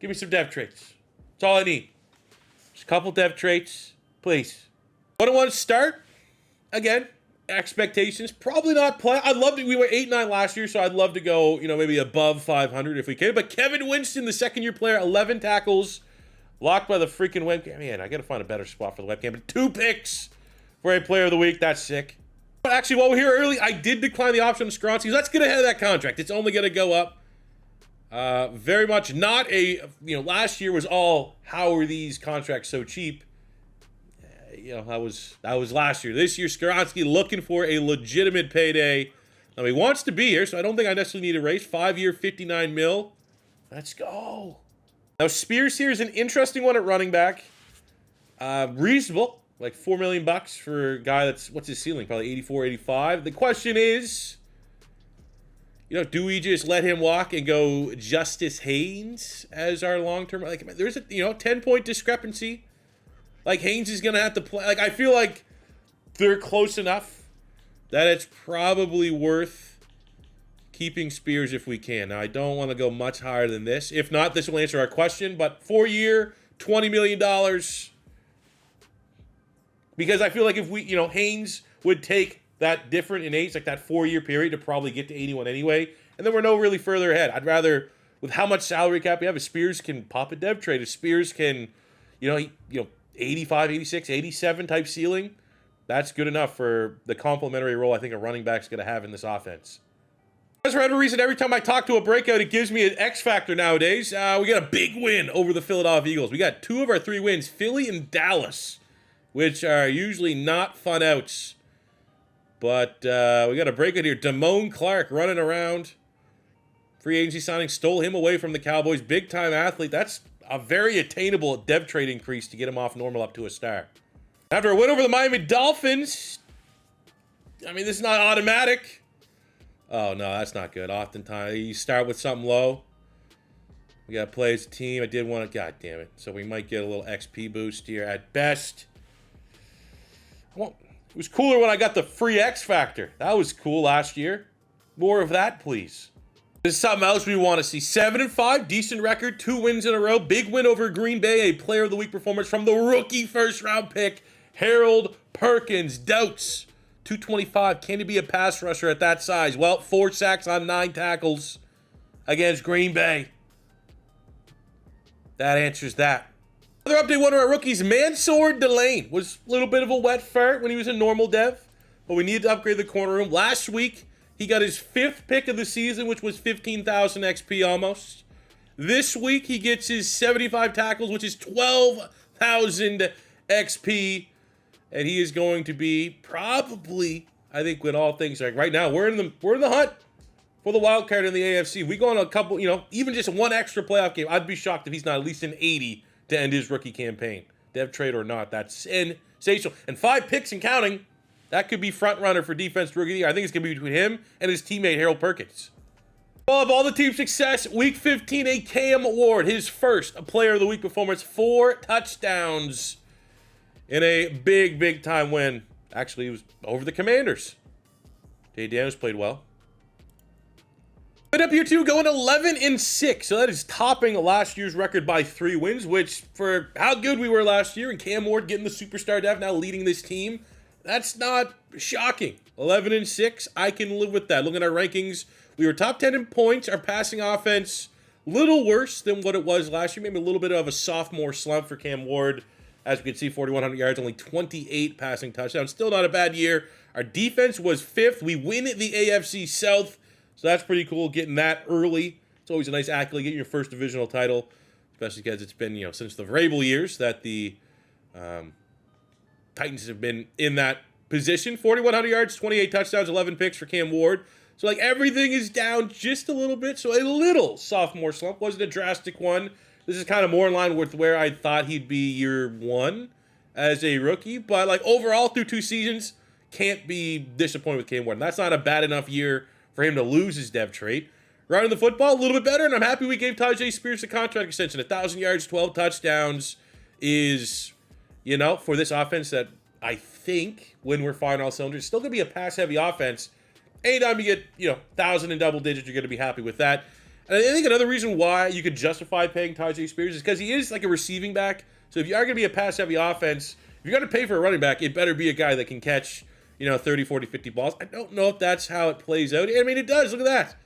A: give me some dev traits. That's all I need. Just a couple dev traits, please. What I want to start, again, expectations, probably not play. I'd love to, we were 8-9 last year, so I'd love to go, maybe above 500 if we can. But Kevin Winston, the second-year player, 11 tackles, locked by the freaking webcam. Man, I got to find a better spot for the webcam. But 2 picks for a player of the week. That's sick. But actually, while we're here early, I did decline the option of Skronsky. Let's get ahead of that contract. It's only going to go up. Very much not last year was all, how are these contracts so cheap? That was last year. This year, Skronsky looking for a legitimate payday. Now, he wants to be here, so I don't think I necessarily need a raise. 5-year, $59 million. Let's go. Now, Spears here is an interesting one at running back. Reasonable. Like $4 million for a guy that's, what's his ceiling? Probably 84, 85. The question is, do we just let him walk and go Justice Haynes as our long-term? Like, there's a, 10-point discrepancy. Like, Haynes is going to have to play. Like, I feel like they're close enough that it's probably worth keeping Spears if we can. Now, I don't want to go much higher than this. If not, this will answer our question. But 4-year, $20 million. Because I feel like if we, Haynes would take that different in age, like that 4-year period to probably get to 81 anyway. And then we're no really further ahead. I'd rather, with how much salary cap we have, if Spears can pop a dev trade, if Spears can, 85, 86, 87 type ceiling, that's good enough for the complementary role I think a running back's going to have in this offense. As for whatever reason, every time I talk to a breakout, it gives me an X factor nowadays. We got a big win over the Philadelphia Eagles. We got 2 of our 3 wins, Philly and Dallas, which are usually not fun outs. But we got a breakout here. Damone Clark running around. Free agency signing stole him away from the Cowboys. Big-time athlete. That's a very attainable dev trade increase to get him off normal up to a star. After a win over the Miami Dolphins, I mean, this is not automatic. Oh, no, that's not good. Oftentimes, you start with something low. We got to play as a team. I did want to, god damn it. So we might get a little XP boost here at best. Well, it was cooler when I got the free X Factor. That was cool last year. More of that, please. This is something else we want to see. 7-5, decent record, 2 wins in a row. Big win over Green Bay, a player of the week performance from the rookie first-round pick, Harold Perkins. Doubts 225. Can he be a pass rusher at that size? Well, 4 sacks on 9 tackles against Green Bay. That answers that. Another update, one of our rookies, Mansour Delane, was a little bit of a wet fart when he was in normal dev, but we needed to upgrade the corner room. Last week, he got his 5th pick of the season, which was 15,000 XP almost. This week, he gets his 75 tackles, which is 12,000 XP. And he is going to be probably, I think, with all things like right now, we're in the hunt for the wild card in the AFC. We go on a couple, even just one extra playoff game. I'd be shocked if he's not at least an 80 to end his rookie campaign. Dev trade or not, that's sensational. And 5 picks and counting, that could be front runner for defense rookie of the year. I think it's going to be between him and his teammate Harold Perkins. Well, of all the team success, week 15, a Cam Ward, his first player of the week performance, 4 touchdowns in a big time win. Actually, it was over the Commanders. Jay Daniels played well. But up here too, going 11-6. So that is topping last year's record by 3 wins, which for how good we were last year and Cam Ward getting the superstar def, now leading this team, that's not shocking. 11-6, I can live with that. Looking at our rankings, we were top 10 in points. Our passing offense, little worse than what it was last year. Maybe a little bit of a sophomore slump for Cam Ward. As we can see, 4,100 yards, only 28 passing touchdowns. Still not a bad year. Our defense was 5th. We win the AFC South. So that's pretty cool, getting that early. It's always a nice accolade, getting your first divisional title, especially because it's been, since the Vrabel years that the Titans have been in that position. 4,100 yards, 28 touchdowns, 11 picks for Cam Ward. So, everything is down just a little bit. So, a little sophomore slump. Wasn't a drastic one. This is kind of more in line with where I thought he'd be year 1 as a rookie. But, overall, through 2 seasons, can't be disappointed with Cam Ward. And that's not a bad enough year for him to lose his dev trait. Running the football, a little bit better, and I'm happy we gave Tajay Spears a contract extension. 1,000 yards, 12 touchdowns is, for this offense that I think, when we're firing all cylinders, still going to be a pass-heavy offense. Anytime you get, 1,000 in double digits, you're going to be happy with that. And I think another reason why you could justify paying Tajay Spears is because he is like a receiving back. So if you are going to be a pass-heavy offense, if you're going to pay for a running back, it better be a guy that can catch 30, 40, 50 balls. I don't know if that's how it plays out. I mean, it does. Look at that.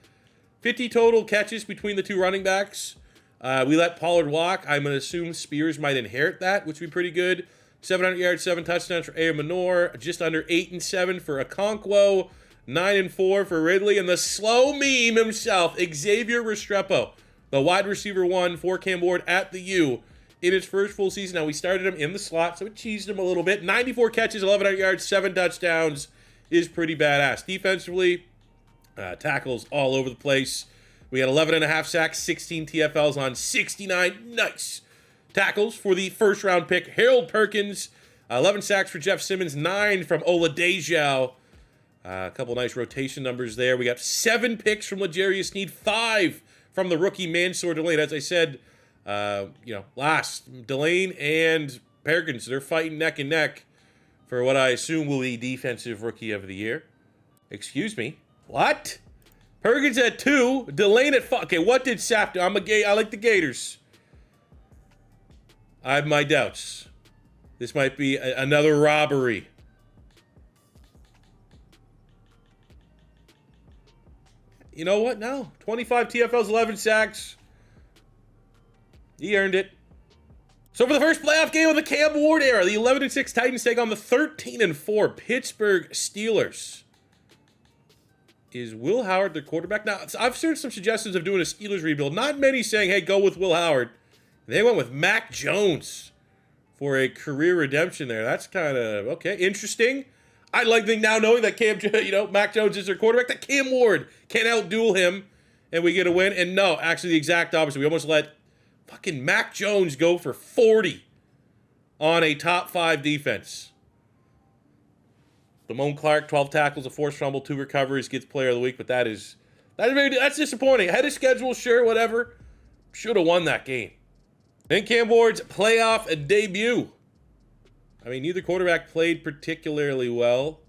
A: 50 total catches between the 2 running backs. We let Pollard walk. I'm going to assume Spears might inherit that, which would be pretty good. 700 yards, 7 touchdowns for A. Manor. Just under 8-7 for Okonkwo. 9-4 for Ridley. And the slow meme himself, Xavier Restrepo, the wide receiver 1 for Cam Ward at the U in his first full season. Now, we started him in the slot, so it cheesed him a little bit. 94 catches, 1,100 yards, 7 touchdowns is pretty badass. Defensively, tackles all over the place. We had 11.5 sacks, 16 TFLs on 69 nice tackles for the first-round pick, Harold Perkins. 11 sacks for Jeff Simmons, 9 from Oladipo. A couple nice rotation numbers there. We got 7 picks from L'Jarius Sneed, 5 from the rookie Mansour Delane. As I said, last, Delane and Perkins, they're fighting neck and neck for what I assume will be Defensive Rookie of the Year. Excuse me. What? Perkins at 2, Delane at 5. Okay, what did Sapp do? I like the Gators. I have my doubts. This might be another robbery. You know what? No. 25 TFLs, 11 sacks. He earned it. So for the first playoff game of the Cam Ward era, the 11-6 Titans take on the 13-4 Pittsburgh Steelers. Is Will Howard their quarterback? Now, I've heard some suggestions of doing a Steelers rebuild. Not many saying, hey, go with Will Howard. They went with Mac Jones for a career redemption there. That's kind of, okay, interesting. I like now knowing that Mac Jones is their quarterback, that Cam Ward can outduel him, and we get a win. And no, actually the exact opposite. We almost let fucking Mac Jones go for 40 on a top 5 defense. Damone Clark, 12 tackles, a forced fumble, 2 recoveries, gets player of the week, but that's disappointing. Ahead of schedule, sure, whatever. Should have won that game. Then Cam Ward's playoff debut. I mean, neither quarterback played particularly well.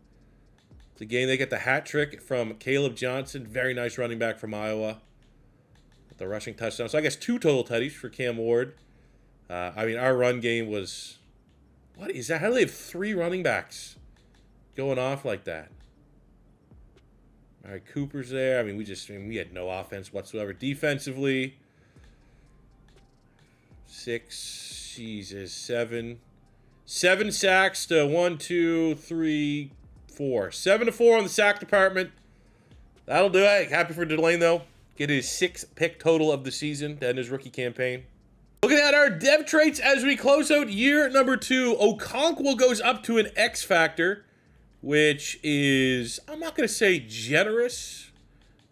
A: It's a game they get the hat trick from Caleb Johnson, very nice running back from Iowa. With the rushing touchdown. So I guess 2 total tutties for Cam Ward. Our run game was... What is that? How do they have 3 running backs going off like that. All right, Cooper's there. I mean, we had no offense whatsoever. Defensively, 6, Jesus, 7. 7 sacks to 1, 2, 3, 4. 7 to 4 on the sack department. That'll do it. Happy for Delane, though. Get his 6th pick total of the season to end his rookie campaign. Looking at our dev traits as we close out year number 2, Okonkwo goes up to an X factor, which is, I'm not going to say generous.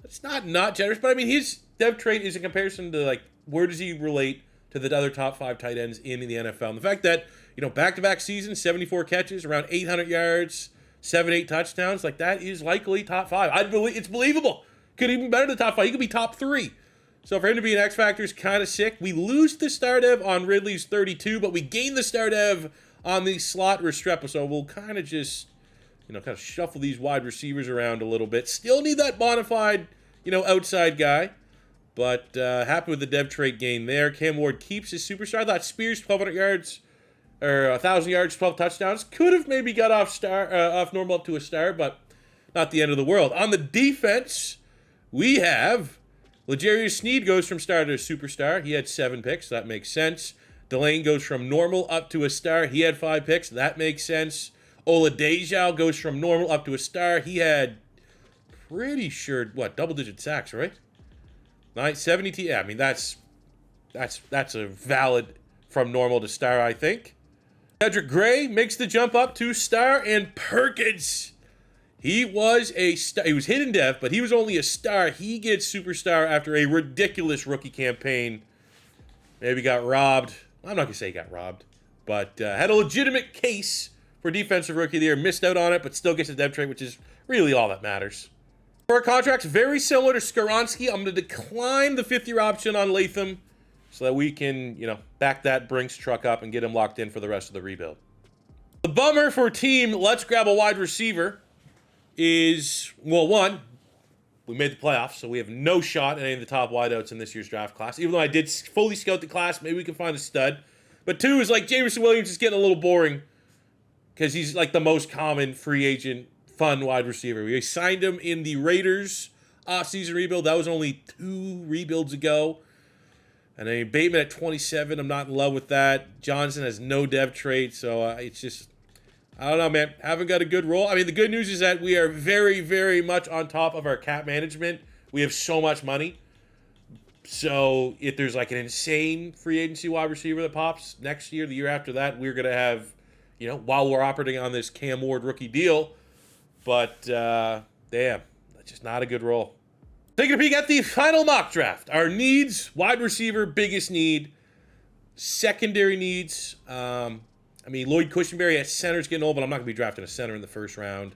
A: It's not generous, but I mean, his dev trait is in comparison to, like, where does he relate to the other top 5 tight ends in the NFL. And the fact that, you know, back-to-back seasons, 74 catches, around 800 yards, 7, 8 touchdowns, like, that is likely top 5. It's believable. Could even be better than top 5. He could be top 3. So for him to be an X factor is kind of sick. We lose the star dev on Ridley's 32, but we gain the star dev on the slot Restrepo. So we'll kind of just, you know, kind of shuffle these wide receivers around a little bit. Still need that bona fide, you know, outside guy. But happy with the dev trait gain there. Cam Ward keeps his superstar. I thought Spears, 1,200 yards, or 1,000 yards, 12 touchdowns. Could have maybe got off normal up to a star, but not the end of the world. On the defense, we have L'Jarius Sneed goes from star to a superstar. He had 7 picks. That makes sense. Delane goes from normal up to a star. He had 5 picks. That makes sense. Oladejao goes from normal up to a star. He had pretty sure, double-digit sacks, right? 70 yeah, I mean, that's a valid from normal to star, I think. Cedric Gray makes the jump up to star, and Perkins, he was a star. He was hidden dev, but he was only a star. He gets superstar after a ridiculous rookie campaign. Maybe got robbed. I'm not going to say he got robbed, but had a legitimate case for defensive rookie of the year. Missed out on it, but still gets a dev trait, which is really all that matters. For our contracts, very similar to Skoronski. I'm going to decline the 5th-year option on Latham so that we can, you know, back that Brinks truck up and get him locked in for the rest of the rebuild. The bummer for team Let's Grab a Wide Receiver is, well, one, we made the playoffs, so we have no shot at any of the top wideouts in this year's draft class. Even though I did fully scout the class, maybe we can find a stud. But 2 is, like, Jameson Williams is getting a little boring because he's, like, the most common free agent fun wide receiver. We signed him in the Raiders offseason rebuild. That was only 2 rebuilds ago. And then Bateman at 27. I'm not in love with that. Johnson has no dev trait, so it's just, I don't know, man. Haven't got a good role. I mean, the good news is that we are very, very much on top of our cap management. We have so much money. So if there's like an insane free agency wide receiver that pops next year, the year after that, we're going to have, you know, while we're operating on this Cam Ward rookie deal. But, damn, that's just not a good role. Taking a peek at the final mock draft. Our needs, wide receiver, biggest need. Secondary needs. I mean, Lloyd Cushenberry at center's getting old, but I'm not going to be drafting a center in the first round.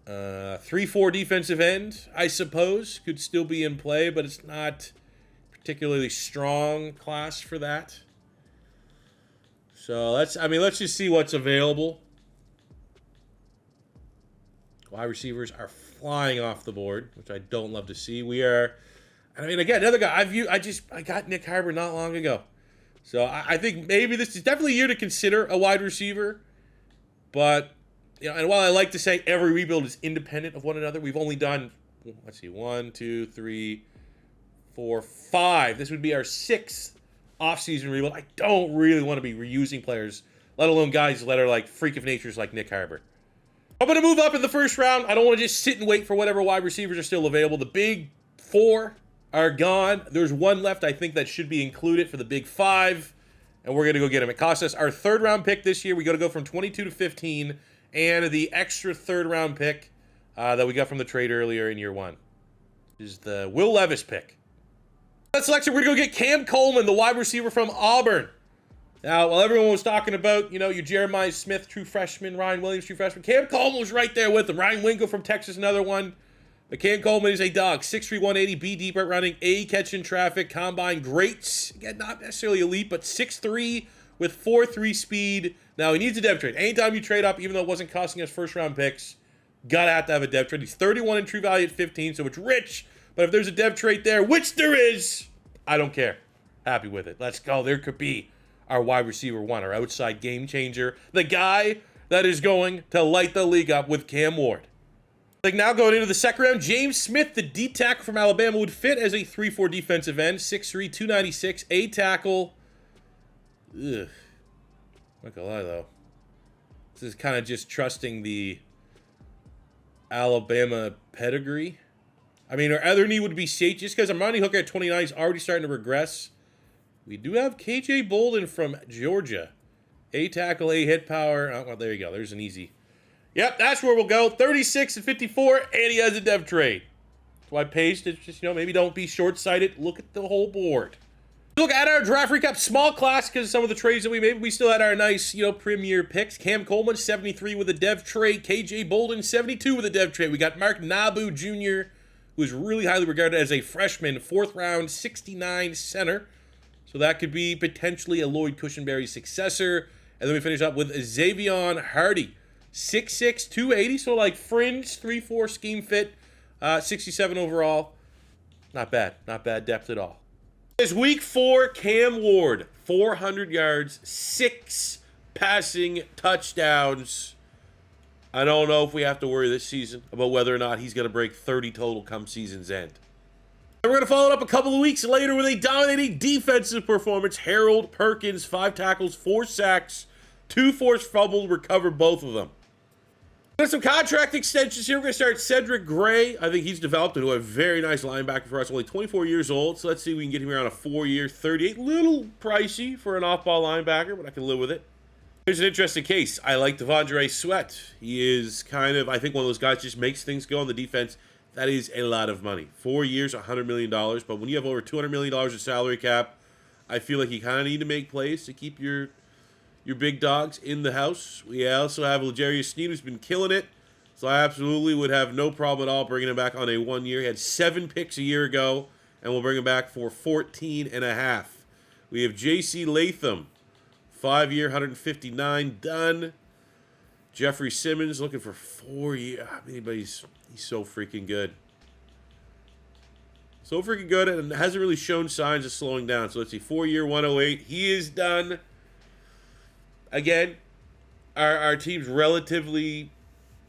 A: 3-4 defensive end, I suppose, could still be in play, but it's not particularly strong class for that. So let's just see what's available. Wide receivers are flying off the board, which I don't love to see. Again, another guy. I got Nick Harbor not long ago. So I think maybe this is definitely a year to consider a wide receiver. But, you know, and while I like to say every rebuild is independent of one another, we've only done, 1, 2, 3, 4, 5. This would be our 6th offseason rebuild. I don't really want to be reusing players, let alone guys that are like freak of natures like Nick Harbor. I'm going to move up in the first round. I don't want to just sit and wait for whatever wide receivers are still available. The big 4 are gone. There's 1 left, I think, that should be included for the big 5, and we're going to go get him. It cost us our 3rd-round pick this year. We got to go from 22 to 15, and the extra 3rd-round pick that we got from the trade earlier in year 1 is the Will Levis pick. That selection, we're going to go get Cam Coleman, the wide receiver from Auburn. Now, while everyone was talking about, you know, your Jeremiah Smith, true freshman, Ryan Williams, true freshman, Cam Coleman was right there with him. Ryan Wingo from Texas, another one. But Cam Coleman is a dog. 6'3", 180, B deep at running, A catching traffic, combine greats. Again, not necessarily elite, but 6'3", with 4.3 speed. Now, he needs a dev trade. Anytime you trade up, even though it wasn't costing us first-round picks, gotta have to have a dev trade. He's 31 in true value at 15, so it's rich. But if there's a dev trade there, which there is, I don't care. Happy with it. Let's go. There could be our wide receiver 1, our outside game changer. The guy that is going to light the league up with Cam Ward. Like now going into the second round, James Smith, the D tackle from Alabama, would fit as a 3-4 defensive end, 6'3", 296, A tackle. Ugh. Not gonna lie though. This is kind of just trusting the Alabama pedigree. I mean, our other need would be safety, just because Armani Hooker at 29 is already starting to regress. We do have KJ Bolden from Georgia. A tackle, A hit power. Oh, well, there you go. There's an easy. Yep, that's where we'll go. 36 and 54, and he has a dev trade. That's why Pace is just, maybe don't be short-sighted. Look at the whole board. Look at our draft recap. Small class because of some of the trades that we made. We still had our nice, premier picks. Cam Coleman, 73 with a dev trade. KJ Bolden, 72 with a dev trade. We got Mark Nabu Jr., who is really highly regarded as a freshman, 4th round, 69 center. So that could be potentially a Lloyd Cushenberry successor. And then we finish up with Xavion Hardy, 6'6", 280. So like fringe, 3-4 scheme fit, 67 overall. Not bad. Not bad depth at all. It's week 4, Cam Ward, 400 yards, 6 passing touchdowns. I don't know if we have to worry this season about whether or not he's going to break 30 total come season's end. And we're going to follow it up a couple of weeks later with a dominating defensive performance. Harold Perkins, 5 tackles, 4 sacks, 2 forced fumbles, recovered both of them. Got some contract extensions here. We're going to start Cedric Gray. I think he's developed into a very nice linebacker for us. Only 24 years old, so let's see if we can get him here on a 4-year, 38. Little pricey for an off-ball linebacker, but I can live with it. Here's an interesting case. I like Devondre Sweat. He is kind of, I think, one of those guys just makes things go on the defense. That is a lot of money. 4 years, $100 million. But when you have over $200 million of salary cap, I feel like you kind of need to make plays to keep your big dogs in the house. We also have L'Jarius Sneed, who's been killing it. So I absolutely would have no problem at all bringing him back on a 1 year. He had 7 picks a year ago, and we'll bring him back for 14.5. We have J.C. Latham, 5-year, 159, done. Jeffrey Simmons looking for 4 years. I mean, but he's so freaking good. So freaking good, and hasn't really shown signs of slowing down. So let's see, 4-year, 108. He is done. Again, our team's relatively,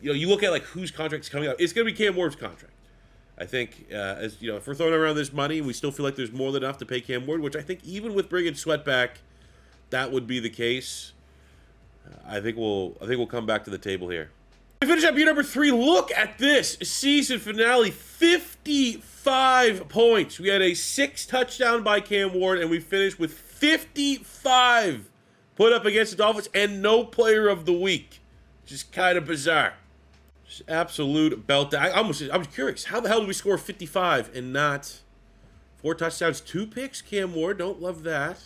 A: you look at like whose contract's coming up. It's going to be Cam Ward's contract. I think, if we're throwing around this money, we still feel like there's more than enough to pay Cam Ward, which I think even with bringing Sweat back, that would be the case. I think we'll come back to the table here. We finish up year number 3. Look at this season finale, 55 points. We had a 6 touchdown by Cam Ward, and we finished with 55 put up against the Dolphins, and no player of the week. Just kind of bizarre. Just absolute belt. I was curious. How the hell did we score 55 and not 4 touchdowns, 2 picks? Cam Ward, don't love that.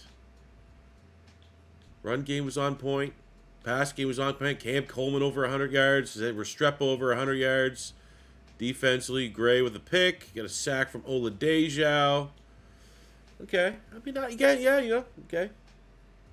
A: Run game was on point. Pass game was on point. Cam Coleman over 100 yards. Restrepo over 100 yards. Defensively, Gray with a pick. Got a sack from Oladejo. Okay. I mean, okay.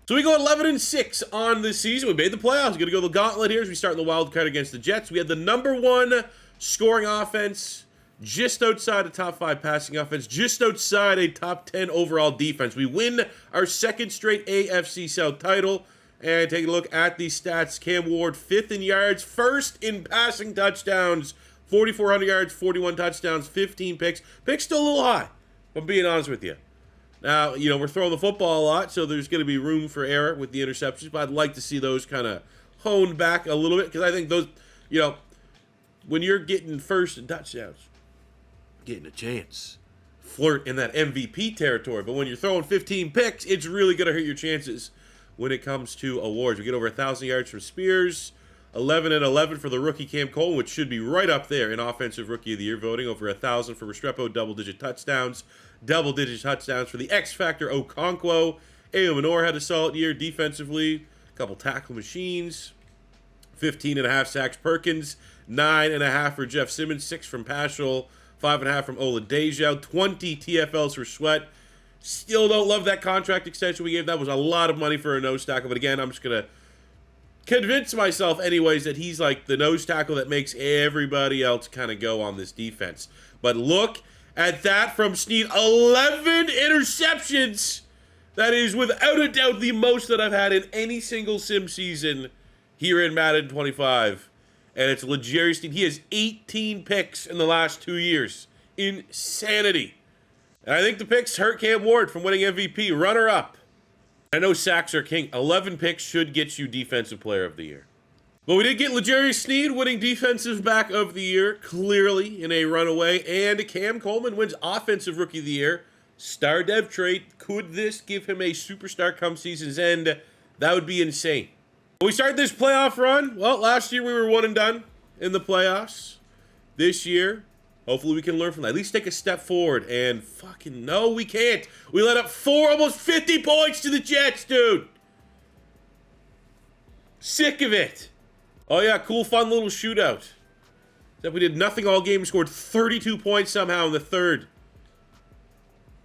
A: So we go 11-6 on this season. We made the playoffs. We're going to go the gauntlet here as we start in the wild card against the Jets. We had the number 1 scoring offense, just outside a top 5 passing offense, just outside a top 10 overall defense. We win our 2nd straight AFC South title. And take a look at the stats. Cam Ward, 5th in yards, 1st in passing touchdowns, 4,400 yards, 41 touchdowns, 15 picks. Picks still a little high, if I'm being honest with you. Now, we're throwing the football a lot, so there's going to be room for error with the interceptions, but I'd like to see those kind of honed back a little bit, because I think those, when you're getting 1st in touchdowns, getting a chance, flirt in that MVP territory, but when you're throwing 15 picks, it's really going to hurt your chances when it comes to awards. We get over 1,000 yards from Spears, 11-11 for the rookie Cam Cole, which should be right up there in Offensive Rookie of the Year voting, over 1,000 for Restrepo, double-digit touchdowns for the X-Factor Okonkwo. Ayo Manor had a solid year defensively, a couple tackle machines, 15.5 sacks Perkins, 9.5 for Jeff Simmons, 6 from Paschal, 5.5 from Oladejo, 20 TFLs for Sweat. Still don't love that contract extension we gave. That was a lot of money for a nose tackle. But again, I'm just going to convince myself anyways that he's like the nose tackle that makes everybody else kind of go on this defense. But look at that from Sneed. 11 interceptions. That is without a doubt the most that I've had in any single sim season here in Madden 25. And it's L'Jarius Sneed. He has 18 picks in the last 2 years. Insanity. And I think the picks hurt Cam Ward from winning MVP. Runner-up. I know sacks are king. 11 picks should get you Defensive Player of the Year. But we did get L'Jarius Sneed winning Defensive Back of the Year, clearly in a runaway. And Cam Coleman wins Offensive Rookie of the Year. Star Dev trait. Could this give him a superstar come season's end? That would be insane. We start this playoff run. Well, last year we were 1 and done in the playoffs. This year, hopefully we can learn from that. At least take a step forward. And fucking no, we can't. We let up almost 50 points to the Jets, dude. Sick of it. Oh yeah, cool, fun little shootout. Except we did nothing all game. Scored 32 points somehow in the third.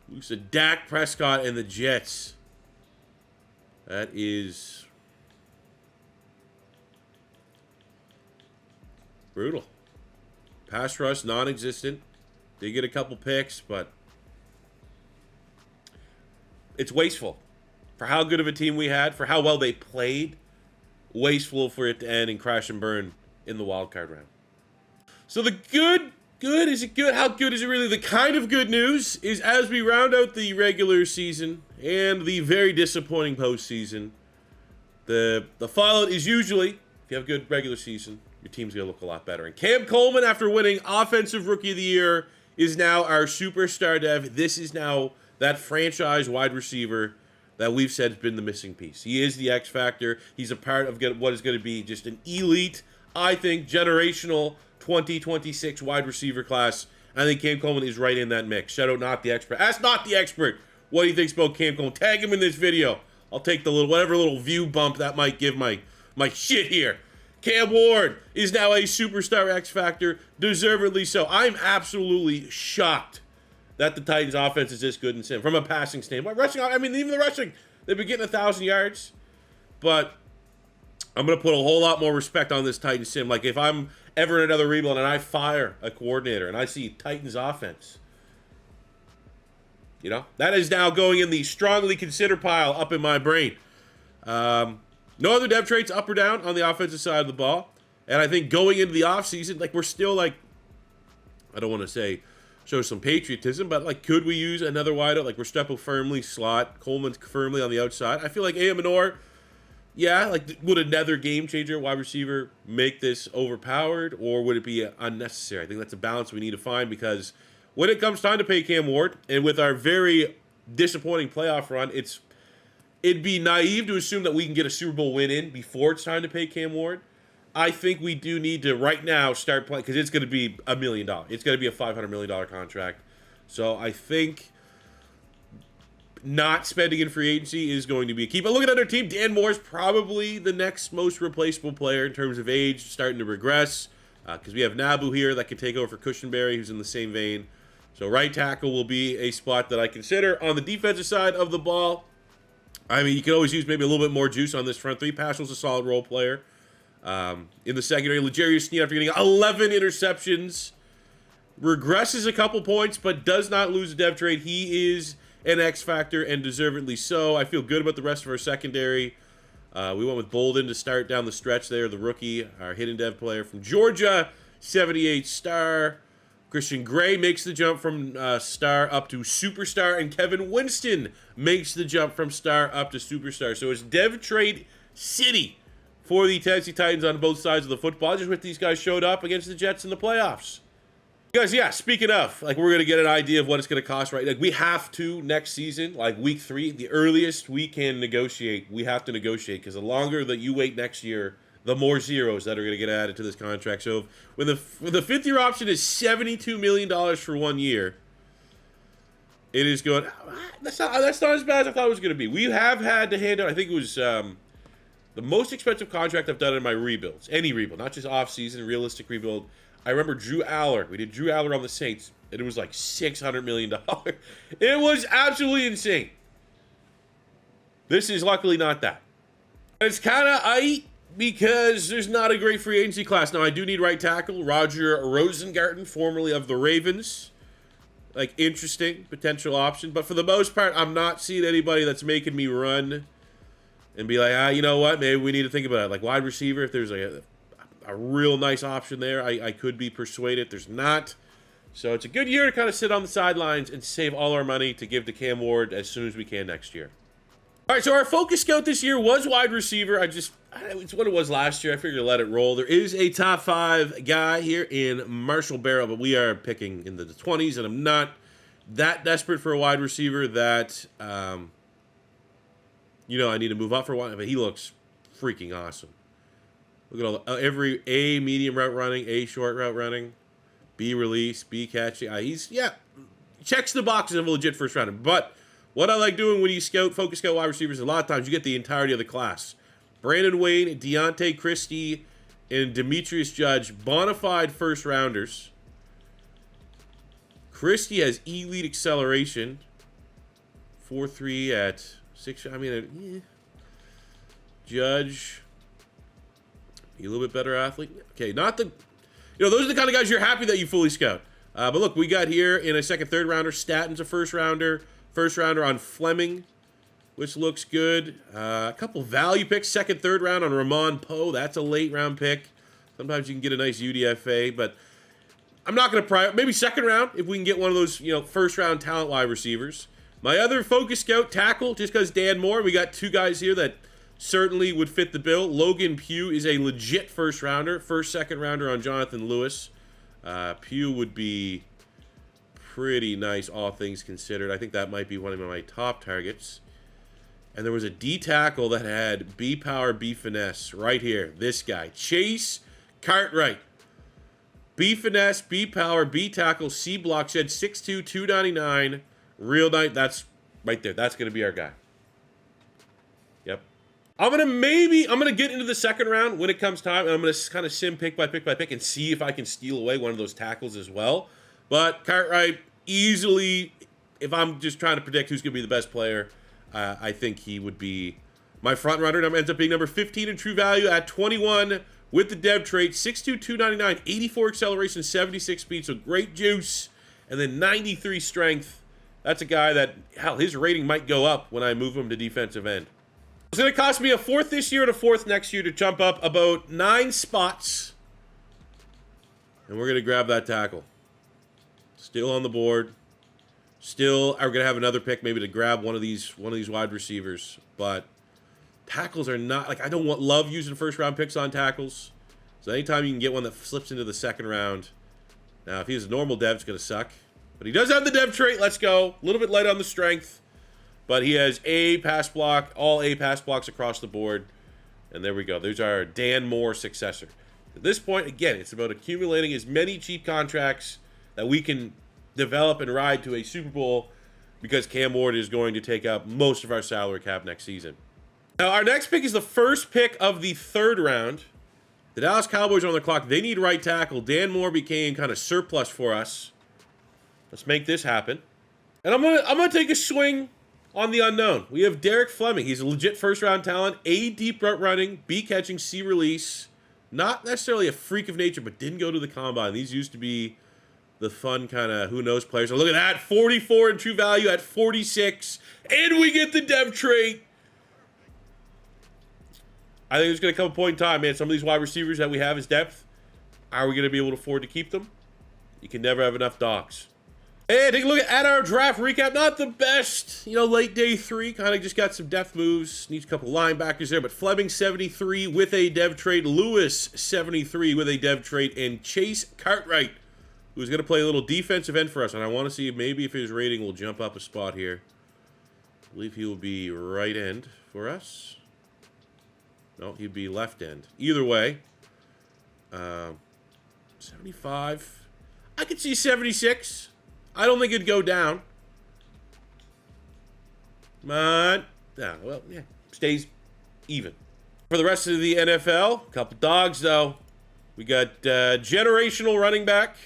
A: Lose to Dak Prescott and the Jets. That is brutal. Pass rush, non-existent. They get a couple picks, but it's wasteful. For how good of a team we had, for how well they played, wasteful for it to end and crash and burn in the wild card round. So the good, is it good? How good is it really? The kind of good news is as we round out the regular season and the very disappointing postseason, the fallout is usually, if you have a good regular season, your team's going to look a lot better. And Cam Coleman, after winning Offensive Rookie of the Year, is now our superstar dev. This is now that franchise wide receiver that we've said has been the missing piece. He is the X factor. He's a part of what is going to be just an elite, I think, generational 2026 wide receiver class. I think Cam Coleman is right in that mix. Shout out Not the Expert. Ask Not the Expert what he thinks about Cam Coleman. Tag him in this video. I'll take the whatever little view bump that might give my shit here. Cam Ward is now a superstar X factor, deservedly so. I'm absolutely shocked that the Titans offense is this good and sim from a passing standpoint. Rushing, I mean, even the rushing, they've been getting 1,000 yards, but I'm going to put a whole lot more respect on this Titans sim. Like, if I'm ever in another rebuild and I fire a coordinator and I see Titans offense, you know, that is now going in the strongly consider pile up in my brain. No other depth traits up or down on the offensive side of the ball. And I think going into the offseason, like, we're still like, I don't want to say show some patriotism, but like, could we use another wideout? Like, Restrepo firmly slot, Coleman's firmly on the outside. I feel like Manor, yeah, like, would another game changer wide receiver make this overpowered, or would it be unnecessary? I think that's a balance we need to find, because when it comes time to pay Cam Ward, and with our very disappointing playoff run, it'd be naive to assume that we can get a Super Bowl win in before it's time to pay Cam Ward. I think we do need to right now start playing, because it's going to be $1 million. It's going to be a $500 million contract. So I think not spending in free agency is going to be a key. But look at our team. Dan Moore's probably the next most replaceable player in terms of age, starting to regress, because we have Nabu here that can take over for Cushenberry, who's in the same vein. So right tackle will be a spot that I consider. On the defensive side of the ball, I mean, you can always use maybe a little bit more juice on this front three. Paschal's a solid role player. In the secondary, L'Jarius Sneed, after getting 11 interceptions, regresses a couple points, but does not lose a dev trade. He is an X factor, and deservedly so. I feel good about the rest of our secondary. We went with Bolden to start down the stretch there, the rookie, our hidden dev player from Georgia, 78 star. Christian Gray makes the jump from star up to superstar, and Kevin Winston makes the jump from star up to superstar. So it's dev trade city for the Tennessee Titans on both sides of the football. I just wish these guys showed up against the Jets in the playoffs. Guys, yeah, speaking of, like, we're going to get an idea of what it's going to cost, right? Like, we have to, next season, like week 3, the earliest we can negotiate, we have to negotiate, because the longer that you wait next year, the more zeros that are going to get added to this contract. So when the fifth-year option is $72 million for 1 year, it is going, that's not as bad as I thought it was going to be. We have had to hand out, I think it was the most expensive contract I've done in my rebuilds. Any rebuild, not just off-season, realistic rebuild. I remember Drew Aller. We did Drew Aller on the Saints, and it was like $600 million. It was absolutely insane. This is luckily not that. It's kind of aight because there's not a great free agency class. Now, I do need right tackle. Roger Rosengarten, formerly of the Ravens. Like, interesting potential option. But for the most part, I'm not seeing anybody that's making me run and be like, you know what? Maybe we need to think about it. Like wide receiver, if there's a real nice option there, I could be persuaded. There's not. So it's a good year to kind of sit on the sidelines and save all our money to give to Cam Ward as soon as we can next year. All right, so our focus scout this year was wide receiver. It's what it was last year. I figured let it roll. There is a top 5 guy here in Marshall Barrow, but we are picking in the 20s, and I'm not that desperate for a wide receiver that, I need to move up for one. But he looks freaking awesome. Look at all every A medium route running, A short route running, B release, B catching. Checks the boxes of a legit first rounder. But what I like doing when you focus scout wide receivers, a lot of times you get the entirety of the class. Brandon Wayne, Deontay Christie, and Demetrius Judge, bona fide first rounders. Christie has elite acceleration. 4.3 at 6. Judge, a little bit better athlete. Okay, those are the kind of guys you're happy that you fully scout. But look, we got here in a second, third rounder. Statton's a first rounder. First rounder on Fleming, which looks good. A couple value picks, second, third round on Ramon Poe. That's a late round pick. Sometimes you can get a nice UDFA, but I'm not going to maybe second round if we can get one of those, first round talent wide receivers. My other focus scout tackle, just because Dan Moore, we got 2 guys here that certainly would fit the bill. Logan Pugh is a legit first rounder. First, second rounder on Jonathan Lewis. Pugh would be pretty nice, all things considered. I think that might be one of my top targets. And there was a D tackle that had B power, B finesse right here. This guy, Chase Cartwright. B finesse, B power, B tackle, C block shed, 6'2", 299. Real nice. That's right there. That's going to be our guy. Yep. I'm going to get into the second round when it comes time, and I'm going to kind of sim pick by pick by pick and see if I can steal away one of those tackles as well. But Cartwright, easily, if I'm just trying to predict who's going to be the best player, I think he would be my front runner. Ends up being number 15 in true value at 21 with the dev trait. 6'2", 299, 84 acceleration, 76 speed, so great juice. And then 93 strength. That's a guy that, his rating might go up when I move him to defensive end. It's going to cost me a 4th this year and a 4th next year to jump up about 9 spots. And we're going to grab that tackle. Still on the board. Still are going to have another pick maybe to grab one of these wide receivers. But tackles are not, I don't love using first round picks on tackles. So anytime you can get one that slips into the second round. Now, if he's a normal dev, it's going to suck. But he does have the dev trait. Let's go. A little bit light on the strength. But he has A pass block, all A pass blocks across the board. And there we go. There's our Dan Moore successor. At this point, again, it's about accumulating as many cheap contracts that we can develop and ride to a Super Bowl, because Cam Ward is going to take up most of our salary cap next season. Now, our next pick is the first pick of the 3rd round. The Dallas Cowboys are on the clock. They need right tackle. Dan Moore became kind of surplus for us. Let's make this happen. And I'm gonna take a swing on the unknown. We have Derek Fleming. He's a legit first-round talent. A, deep route running. B, catching. C, release. Not necessarily a freak of nature, but didn't go to the combine. These used to be the fun kind of who-knows players. So look at that. 44 in true value at 46. And we get the dev trait. I think there's going to come a point in time, man. Some of these wide receivers that we have as depth, are we going to be able to afford to keep them? You can never have enough dogs. Hey, take a look at our draft recap. Not the best, late day 3. Kind of just got some depth moves. Needs a couple linebackers there. But Fleming, 73 with a dev trait. Lewis, 73 with a dev trait. And Chase Cartwright, who's going to play a little defensive end for us. And I want to see maybe if his rating will jump up a spot here. I believe he will be right end for us. No, he'd be left end. Either way, 75. I could see 76. I don't think it'd go down. But, stays even. For the rest of the NFL, a couple dogs, though. We got generational running back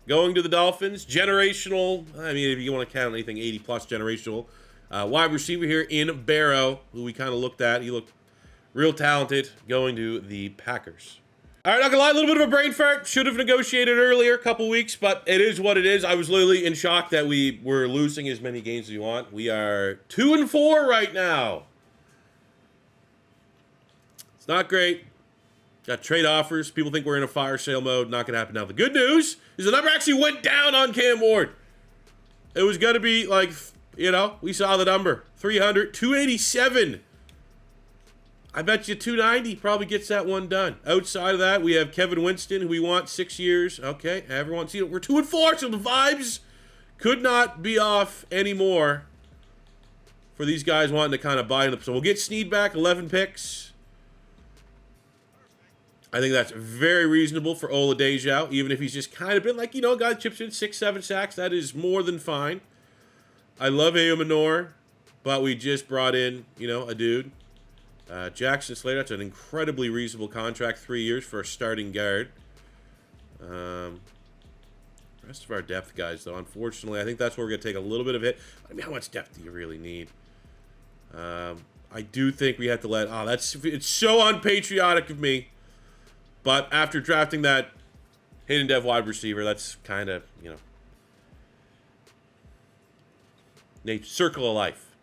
A: going to the Dolphins. Generational, if you want to count anything 80-plus generational. Wide receiver here in Barrow, who we kind of looked at. He looked real talented, going to the Packers. All right, not gonna lie, a little bit of a brain fart. Should have negotiated earlier, a couple weeks, but it is what it is. I was literally in shock that we were losing as many games as we want. We are 2-4 right now. It's not great. Got trade offers. People think we're in a fire sale mode. Not going to happen now. The good news is the number actually went down on Cam Ward. It was going to be like, you know, we saw the number. 300, 287. I bet you 290 probably gets that one done. Outside of that, we have Kevin Winston, who we want 6 years. Okay, everyone see it. We're 2-4, so the vibes could not be off anymore for these guys wanting to kind of buy them. So we'll get Snead back, 11 picks. I think that's very reasonable for Oladejo, even if he's just kind of been like, you know, guy chips in 6-7 sacks. That is more than fine. I love Manor, but we just brought in, you know, a dude. Jackson Slater, that's an incredibly reasonable contract, 3 years for a starting guard. Rest of our depth guys, though, unfortunately, I think that's where we're going to take a little bit of hit. I mean, how much depth do you really need? I do think we have to let... Oh, it's so unpatriotic of me. But after drafting that hidden dev wide receiver, that's kind of, you know, circle of life.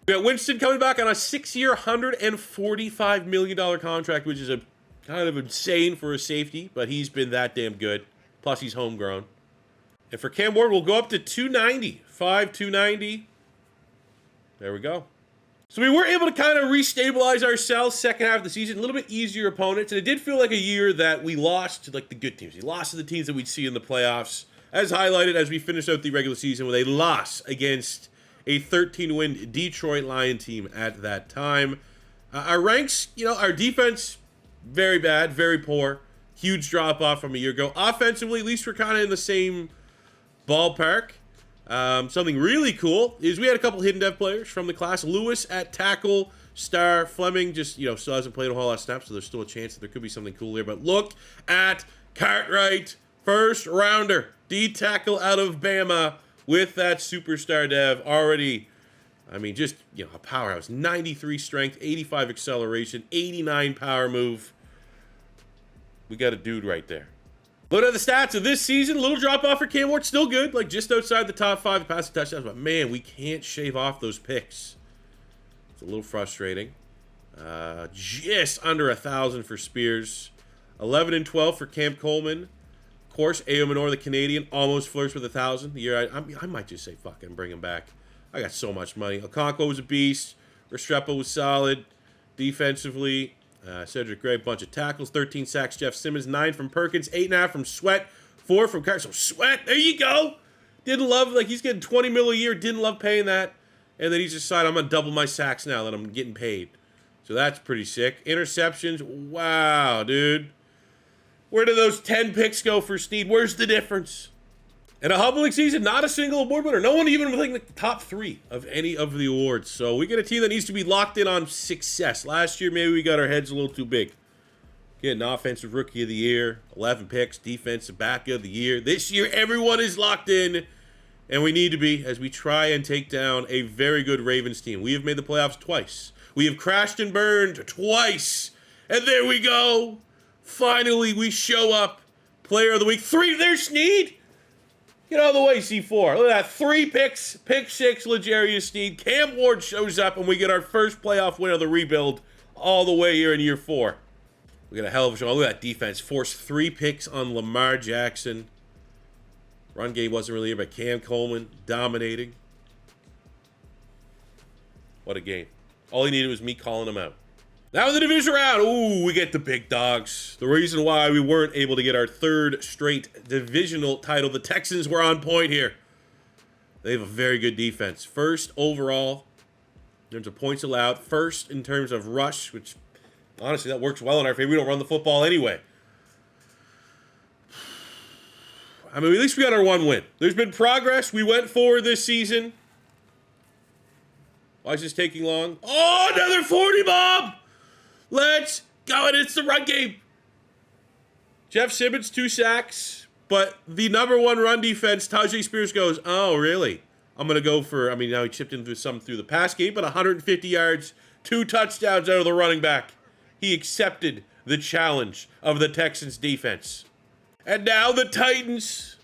A: We got Winston coming back on a 6-year, $145 million contract, which is a kind of insane for a safety, but he's been that damn good. Plus, he's homegrown. And for Cam Ward, we'll go up to 290. 290. There we go. So we were able to kind of restabilize ourselves second half of the season. A little bit easier opponents. And it did feel like a year that we lost to like the good teams. We lost to the teams that we'd see in the playoffs. As highlighted as we finished out the regular season with a loss against a 13-win Detroit Lion team at that time. Our ranks, you know, our defense, very bad, very poor. Huge drop-off from a year ago. Offensively, at least we're kind of in the same ballpark. Something really cool is we had a couple hidden dev players from the class. Lewis at tackle, Star, Fleming just, you know, still hasn't played a whole lot of snaps, so there's still a chance that there could be something cool here. But look at Cartwright, first rounder, D-tackle out of Bama with that superstar dev already. I mean, just, you know, a powerhouse. 93 strength, 85 acceleration, 89 power move. We got a dude right there. Look at the stats of this season. A little drop off for Cam Ward. Still good. Like just outside the top 5 passing touchdowns. But man, we can't shave off those picks. It's a little frustrating. Just under 1,000 for Spears. 11 and 12 for Camp Coleman. Of course, Manor, the Canadian, almost flirts with 1,000. The year I might just say fucking bring him back. I got so much money. Okonkwo was a beast. Restrepo was solid. Defensively, Cedric Gray, bunch of tackles, 13 sacks. Jeff Simmons, 9 from Perkins, 8.5 from Sweat, 4 from Carson. So Sweat, there you go. Didn't love, like he's getting 20 mil a year. Didn't love paying that. And then he's decided I'm going to double my sacks now that I'm getting paid. So that's pretty sick. Interceptions, wow, dude. Where did those 10 picks go for Snead? Where's the difference? In a humbling season, not a single award winner. No one even within the top 3 of any of the awards. So we get a team that needs to be locked in on success. Last year, maybe we got our heads a little too big. Getting offensive rookie of the year, 11 picks, defensive back of the year. This year, everyone is locked in, and we need to be as we try and take down a very good Ravens team. We have made the playoffs twice. We have crashed and burned twice. And there we go. Finally, we show up. Player of the week. 3, there's Snead. Get out of the way, C4. Look at that. 3 picks. Pick 6, L'Jarius Snead. Cam Ward shows up, and we get our first playoff win of the rebuild all the way here in year 4. We got a hell of a show. Look at that defense. Forced 3 picks on Lamar Jackson. Run game wasn't really here, but Cam Coleman dominating. What a game. All he needed was me calling him out. Now in the division round, ooh, we get the big dogs. The reason why we weren't able to get our 3rd straight divisional title, the Texans were on point here. They have a very good defense. First overall in terms of points allowed. First in terms of rush, which honestly that works well in our favor. We don't run the football anyway. I mean, at least we got our 1 win. There's been progress. We went forward this season. Why is this taking long? Oh, another 40 bomb! Let's go, and it's the run game. Jeff Simmons, 2 sacks, but the number 1 run defense, Tyjae Spears goes, oh, really? I'm going to go for, I mean, now he chipped in through the pass game, but 150 yards, 2 touchdowns out of the running back. He accepted the challenge of the Texans defense. And now the Titans.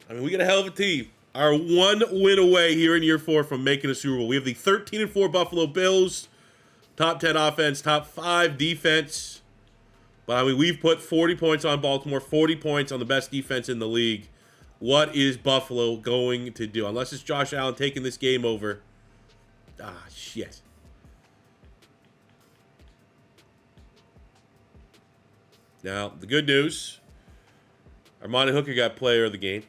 A: I mean, we got a hell of a team. Our 1 win away here in year 4 from making a Super Bowl. We have the 13-4 Buffalo Bills. Top 10 offense, top 5 defense. But I mean, we've put 40 points on Baltimore, 40 points on the best defense in the league. What is Buffalo going to do? Unless it's Josh Allen taking this game over. Ah, shit. Now, the good news, Armani Hooker got player of the game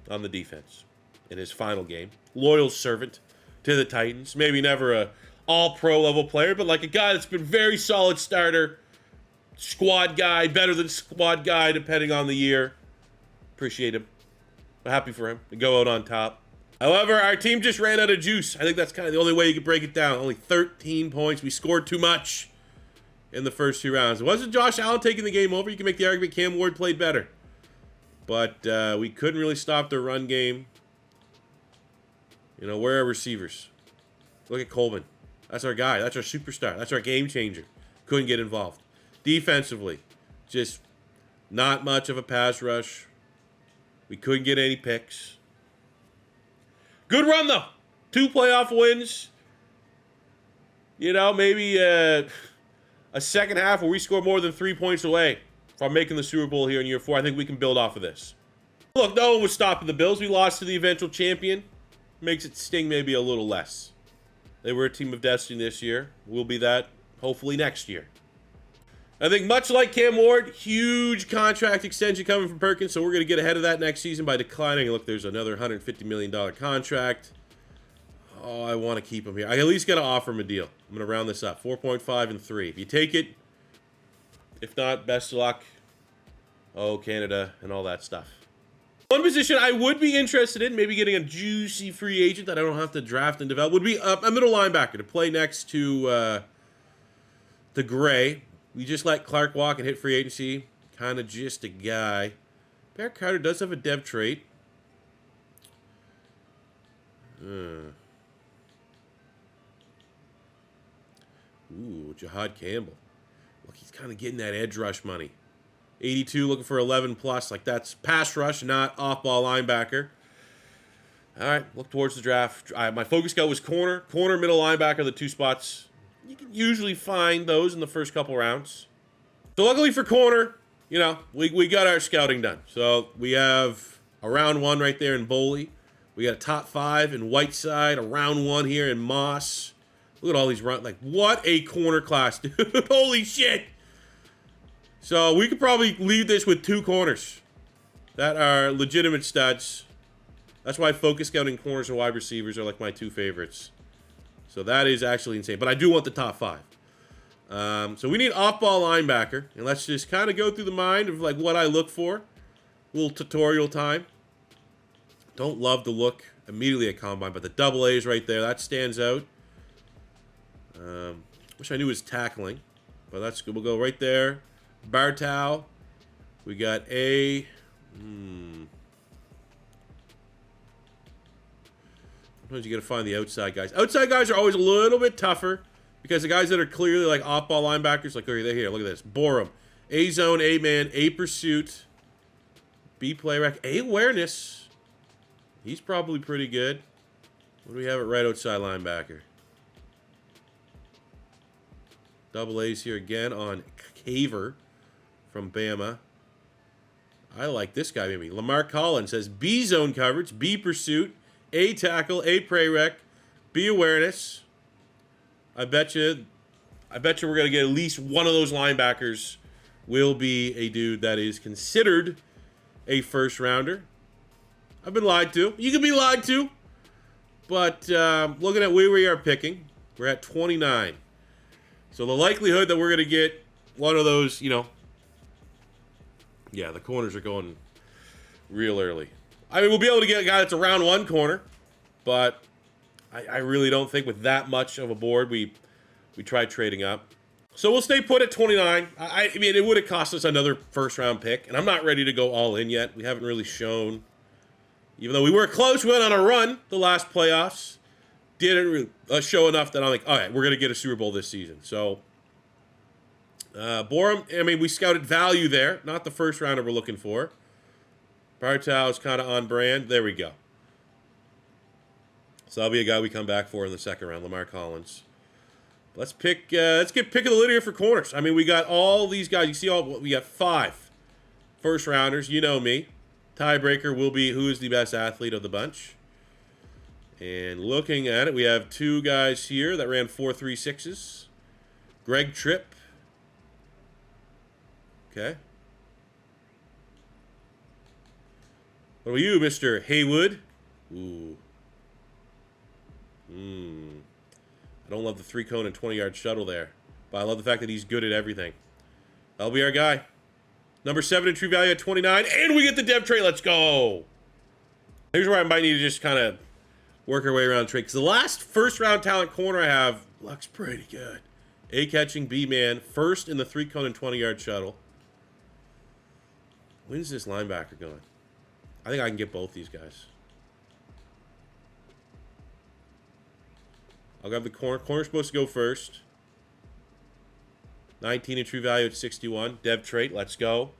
A: on the defense in his final game. Loyal servant to the Titans. Maybe never a all-pro level player, but like a guy that's been very solid starter. Squad guy, better than squad guy, depending on the year. Appreciate him. I'm happy for him to go out on top. However, our team just ran out of juice. I think that's kind of the only way you could break it down. Only 13 points. We scored too much in the first 2 rounds. It wasn't Josh Allen taking the game over. You can make the argument Cam Ward played better. But we couldn't really stop the run game. You know, where are receivers? Look at Coleman. That's our guy. That's our superstar. That's our game changer. Couldn't get involved. Defensively, just not much of a pass rush. We couldn't get any picks. Good run, though. 2 playoff wins. You know, maybe a second half where we score more than 3 points away from making the Super Bowl here in year 4. I think we can build off of this. Look, no one was stopping the Bills. We lost to the eventual champion. Makes it sting maybe a little less. They were a team of destiny this year. We'll be that hopefully next year. I think much like Cam Ward, huge contract extension coming from Perkins, so we're going to get ahead of that next season by declining. Look, there's another $150 million contract. Oh, I want to keep him here. I at least got to offer him a deal. I'm going to round this up. 4.5 and 3. If you take it, if not, best of luck. Oh, Canada and all that stuff. One position I would be interested in, maybe getting a juicy free agent that I don't have to draft and develop, would be a middle linebacker to play next to Gray. We just let Clark walk and hit free agency. Kind of just a guy. Bear Carter does have a dev trait. Ooh, Jahad Campbell. Look, he's kind of getting that edge rush money. 82, looking for 11 plus. Like, that's pass rush, not off-ball linebacker. All right, look towards the draft. My focus guy was corner. Corner, middle linebacker, the 2 spots. You can usually find those in the first couple rounds. So luckily for corner, you know, we got our scouting done. So we have a round 1 right there in Boley. We got a top 5 in Whiteside, a round 1 here in Moss. Look at all these runs. Like, what a corner class, dude. Holy shit. So we could probably leave this with 2 corners that are legitimate studs. That's why focus scouting corners and wide receivers are like my 2 favorites. So that is actually insane. But I do want the top 5. So we need off-ball linebacker. And let's just kind of go through the mind of like what I look for. A little tutorial time. Don't love the look immediately at Combine, but the double A's right there, that stands out. Wish I knew his tackling, but that's good. We'll go right there. Bartow. We got A. Sometimes you got to find the outside guys. Outside guys are always a little bit tougher because the guys that are clearly like off-ball linebackers, like, okay, they're here. Look at this. Borum. A zone, A man, A pursuit, B play rec, A awareness. He's probably pretty good. What do we have at right outside linebacker? Double A's here again on Caver from Bama. I like this guy maybe. Lamar Collins says B zone coverage, B pursuit, A tackle, A prey rec, B awareness. I bet you we're going to get at least one of those linebackers will be a dude that is considered a first rounder. I've been lied to. You can be lied to. But looking at where we are picking, we're at 29. So the likelihood that we're going to get one of those, you know, yeah, the corners are going real early. I mean, we'll be able to get a guy that's a round 1 corner, but I really don't think with that much of a board we tried trading up. So we'll stay put at 29. I mean, it would have cost us another first-round pick, and I'm not ready to go all in yet. We haven't really shown. Even though we were close, we went on a run the last playoffs. Didn't really show enough that I'm like, all right, we're going to get a Super Bowl this season. So, Borum, I mean, we scouted value there. Not the first rounder we're looking for. Bartow is kind of on brand. There we go. So that'll be a guy we come back for in the second round, Lamar Collins. Let's get pick of the litter here for corners. I mean, we got all these guys. You see we got 5 first rounders. You know me. Tiebreaker will be who is the best athlete of the bunch. And looking at it, we have 2 guys here that ran 4.36s. Greg Tripp. Okay. What about you, Mr. Haywood? Ooh. I don't love the 3-cone and 20-yard shuttle there. But I love the fact that he's good at everything. That'll be our guy. Number 7 in true value at 29. And we get the dev trait. Let's go. Here's where I might need to just kind of work our way around the trait. Because the last first-round talent corner I have looks pretty good. A catching, B man. First in the 3-cone and 20-yard shuttle. When's this linebacker going? I think I can get both these guys. I'll grab the corner. Corner's supposed to go first. 19 in true value at 61. Dev trait. Let's go.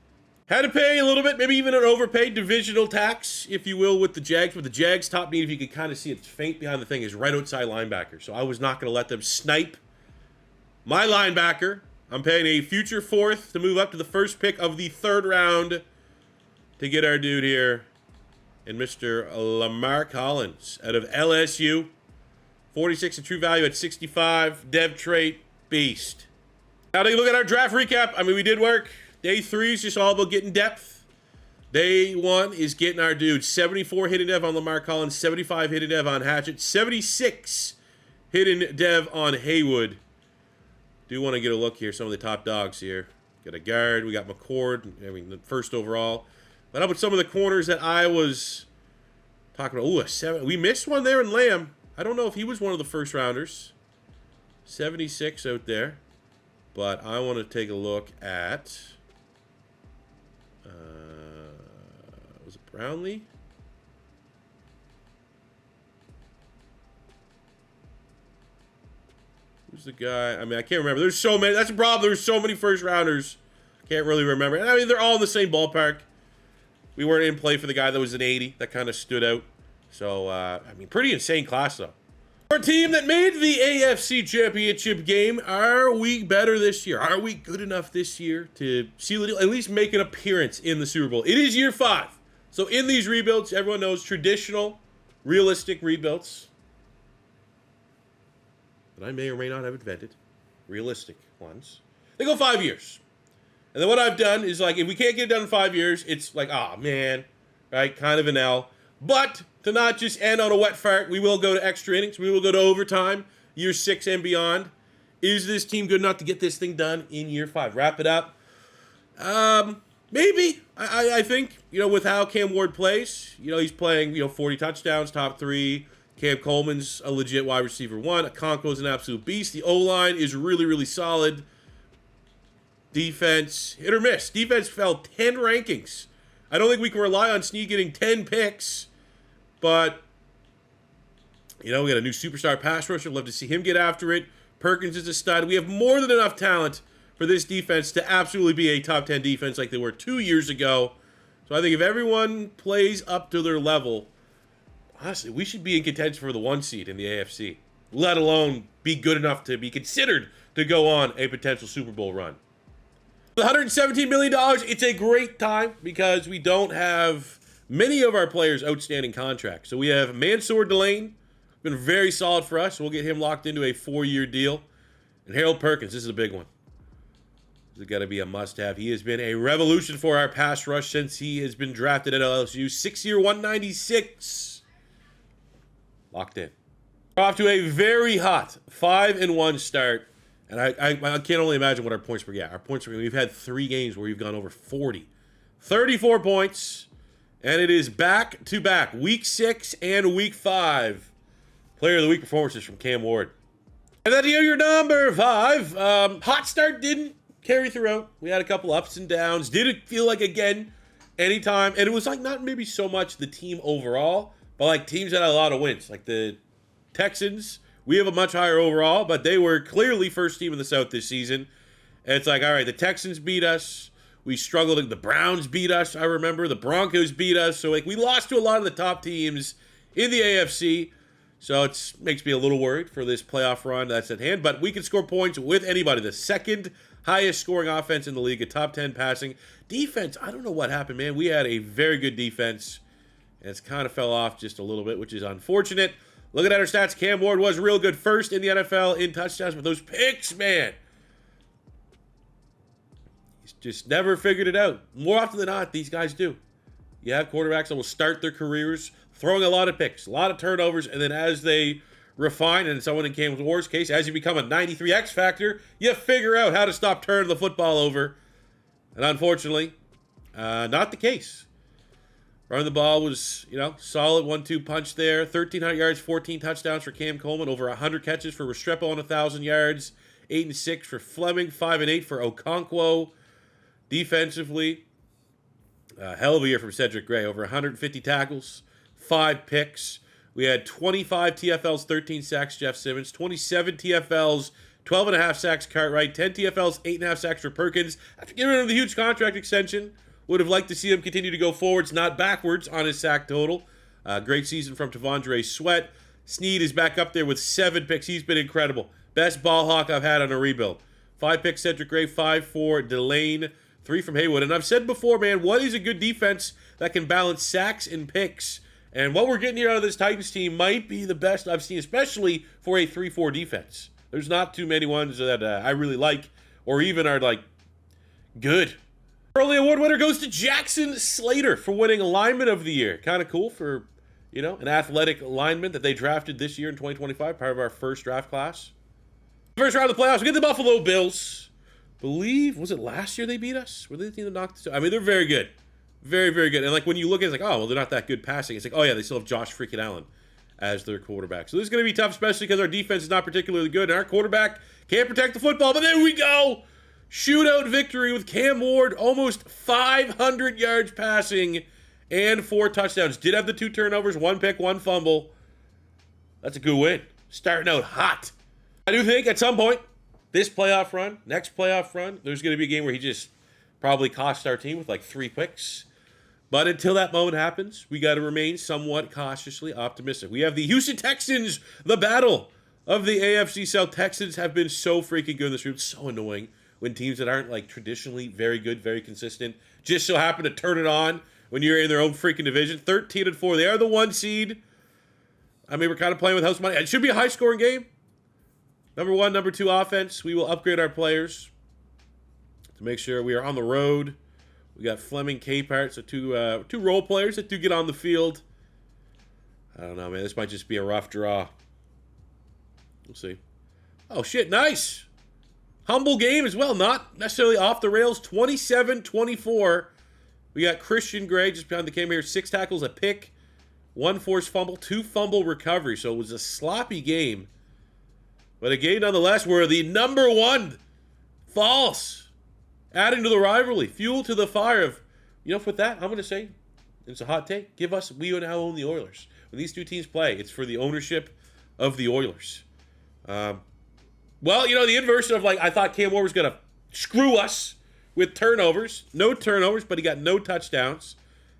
A: Had to pay a little bit, maybe even an overpaid divisional tax, if you will, with the Jags. But the Jags' top need, if you could kind of see it's faint behind the thing, is right outside linebacker. So I was not going to let them snipe my linebacker. I'm paying a future 4th to move up to the first pick of the 3rd round to get our dude here. And Mr. Lamar Collins out of LSU. 46 in true value at 65. Dev trait, beast. Now take a look at our draft recap. I mean, we did work. Day 3 is just all about getting depth. Day 1 is getting our dude. 74 hidden dev on Lamar Collins. 75 hidden dev on Hatchett. 76 hidden dev on Haywood. Do want to get a look here. Some of the top dogs here. Got a guard. We got McCord. I mean, the first overall. But how about some of the corners that I was talking about? Ooh, a 7. We missed one there in Lamb. I don't know if he was one of the first rounders. 76 out there. But I want to take a look at... was it Brownlee? Who's the guy? I mean, I can't remember. There's so many. That's a problem. There's so many first rounders. Can't really remember. I mean, they're all in the same ballpark. We weren't in play for the guy that was an 80. That kind of stood out. So, I mean, pretty insane class, though. Our team that made the AFC Championship game, are we better this year? Are we good enough this year to seal the deal? At least make an appearance in the Super Bowl. It is year 5. So in these rebuilds, everyone knows traditional, realistic rebuilds that I may or may not have invented. Realistic ones. They go 5 years. And then what I've done is, like, if we can't get it done in 5 years, it's like, oh, man, right? Kind of an L. But to not just end on a wet fart, we will go to extra innings. We will go to overtime, year 6 and beyond. Is this team good enough to get this thing done in year 5? Wrap it up. Maybe. I think, with how Cam Ward plays, he's playing, 40 touchdowns, top 3. Cam Coleman's a legit wide receiver 1. Okonkwo's an absolute beast. The O-line is really, really solid. Defense, hit or miss. Defense fell 10 rankings. I don't think we can rely on Snead getting 10 picks. But, we got a new superstar pass rusher. Love to see him get after it. Perkins is a stud. We have more than enough talent for this defense to absolutely be a top 10 defense like they were 2 years ago. So I think if everyone plays up to their level, honestly, we should be in contention for the 1 seed in the AFC, let alone be good enough to be considered to go on a potential Super Bowl run. The $117 million, it's a great time because we don't have many of our players outstanding contracts. So we have Mansour Delane, been very solid for us. So we'll get him locked into a 4-year deal. And Harold Perkins, this is a big one. This is got to be a must-have. He has been a revolution for our pass rush since he has been drafted at LSU. 6-year, 196. Locked in. We're off to a very hot 5-1 start. And I can't only imagine what our points per game. Our points per game, we've had 3 games where we've gone over 40. 34 points. And it is back-to-back. Week 6 and Week 5. Player of the Week performances from Cam Ward. And then your number 5. Hot start didn't carry throughout. We had a couple ups and downs. Did it feel like, again, anytime. And it was like not maybe so much the team overall, but like teams that had a lot of wins. Like the Texans, we have a much higher overall, but they were clearly first team in the South this season. And it's like, all right, the Texans beat us. We struggled. The Browns beat us, I remember. The Broncos beat us. So, like, we lost to a lot of the top teams in the AFC. So it makes me a little worried for this playoff run that's at hand. But we can score points with anybody. The second highest scoring offense in the league, a top 10 passing. Defense, I don't know what happened, man. We had a very good defense. And it's kind of fell off just a little bit, which is unfortunate. Looking at our stats, Cam Ward was real good first in the NFL in touchdowns. But those picks, man. He's just never figured it out. More often than not, these guys do. You have quarterbacks that will start their careers throwing a lot of picks, a lot of turnovers, and then as they refine, and someone in Cam Ward's case, as you become a 93 X factor, you figure out how to stop turning the football over. And unfortunately, not the case. Running the ball was, solid 1-2 punch there. 1,300 yards, 14 touchdowns for Cam Coleman, over 100 catches for Restrepo on 1,000 yards, 8-6 for Fleming, 5-8 for Okonkwo. Defensively, hell of a year from Cedric Gray, over 150 tackles, 5 picks. We had 25 TFLs, 13 sacks, Jeff Simmons, 27 TFLs, 12.5 sacks, Cartwright, 10 TFLs, 8.5 sacks for Perkins. After giving him the huge contract extension, would have liked to see him continue to go forwards, not backwards on his sack total. Great season from Tavondre Sweat. Snead is back up there with 7 picks. He's been incredible. Best ball hawk I've had on a rebuild. 5 picks, Cedric Gray, 5 for Delane, 3 from Haywood. And I've said before, man, what is a good defense that can balance sacks and picks? And what we're getting here out of this Titans team might be the best I've seen, especially for a 3-4 defense. There's not too many ones that I really like or even are, good. Early award winner goes to Jackson Slater for winning Lineman of the Year. Kind of cool for, an athletic lineman that they drafted this year in 2025, part of our first draft class. First round of the playoffs, we get the Buffalo Bills. Was it last year they beat us? Were they the team that knocked us out? I mean, they're very good. Very, very good. And when you look at it, it's they're not that good passing. It's oh yeah, they still have Josh freaking Allen as their quarterback. So this is going to be tough, especially because our defense is not particularly good, and our quarterback can't protect the football. But there we go! Shootout victory with Cam Ward, almost 500 yards passing and 4 touchdowns. Did have the 2 turnovers, 1 pick, 1 fumble. That's a good win. Starting out hot. I do think at some point, this playoff run, next playoff run, there's going to be a game where he just probably costs our team with 3 picks. But until that moment happens, we got to remain somewhat cautiously optimistic. We have the Houston Texans, the battle of the AFC South. Texans have been so freaking good in this room. It's so annoying when teams that aren't traditionally very good, very consistent, just so happen to turn it on when you're in their own freaking division. 13-4. They are the 1 seed. I mean, we're kind of playing with house money. It should be a high-scoring game. Number 1, number 2 offense. We will upgrade our players to make sure we are on the road. We got Fleming, Capehart, so two role players that do get on the field. I don't know, man. This might just be a rough draw. We'll see. Oh, shit. Nice. Humble game as well. Not necessarily off the rails. 27-24. We got Christian Gray just behind the camera here. 6 tackles, a pick, 1 forced fumble, 2 fumble recovery. So it was a sloppy game. But a game nonetheless where the number 1 false, adding to the rivalry, fuel to the fire of, with that, I'm going to say, it's a hot take, we now own the Oilers. When these 2 teams play, it's for the ownership of the Oilers. The inverse of, I thought Cam Ward was going to screw us with turnovers. No turnovers, but he got no touchdowns.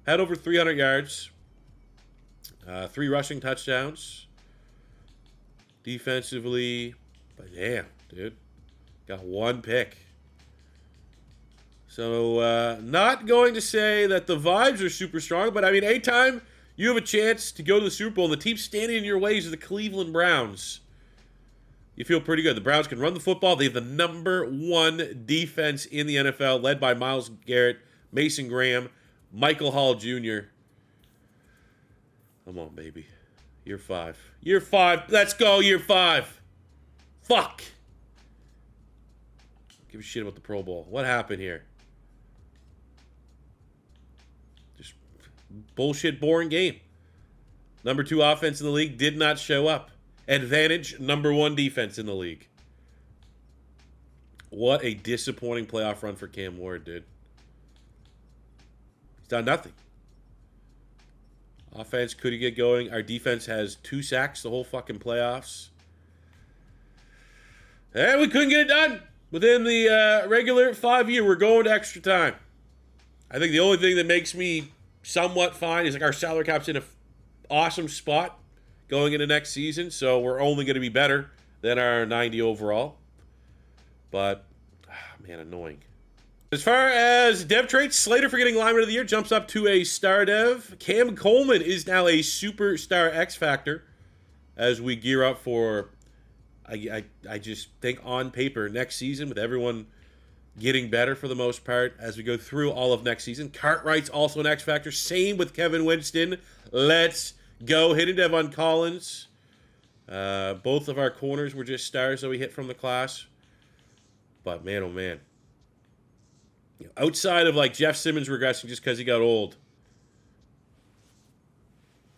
A: Had over 300 yards. 3 rushing touchdowns. Defensively, but damn, dude. Got 1 pick. So, not going to say that the vibes are super strong, but, anytime you have a chance to go to the Super Bowl and the team standing in your ways is the Cleveland Browns, you feel pretty good. The Browns can run the football. They have the number 1 defense in the NFL, led by Myles Garrett, Mason Graham, Michael Hall Jr. Come on, baby. Year 5. Year 5. Let's go, year 5. Fuck. Give a shit about the Pro Bowl. What happened here? Just bullshit, boring game. Number 2 offense in the league did not show up. Advantage, number 1 defense in the league. What a disappointing playoff run for Cam Ward, dude. He's done nothing. Offense couldn't get going. Our defense has 2 sacks the whole fucking playoffs. And we couldn't get it done. Within the regular 5-year, we're going to extra time. I think the only thing that makes me somewhat fine is our salary cap's in an awesome spot. going into next season, so we're only going to be better than our 90 overall. But, man, annoying. As far as dev traits, Slater for getting lineman of the year jumps up to a star dev. Cam Coleman is now a superstar X Factor as we gear up for, I just think on paper, next season with everyone getting better for the most part as we go through all of next season. Cartwright's also an X Factor. Same with Kevin Winston. Let's go. Hidden Devon Collins. Both of our corners were just stars that we hit from the class. But man, oh man. Outside of like Jeff Simmons regressing just because he got old,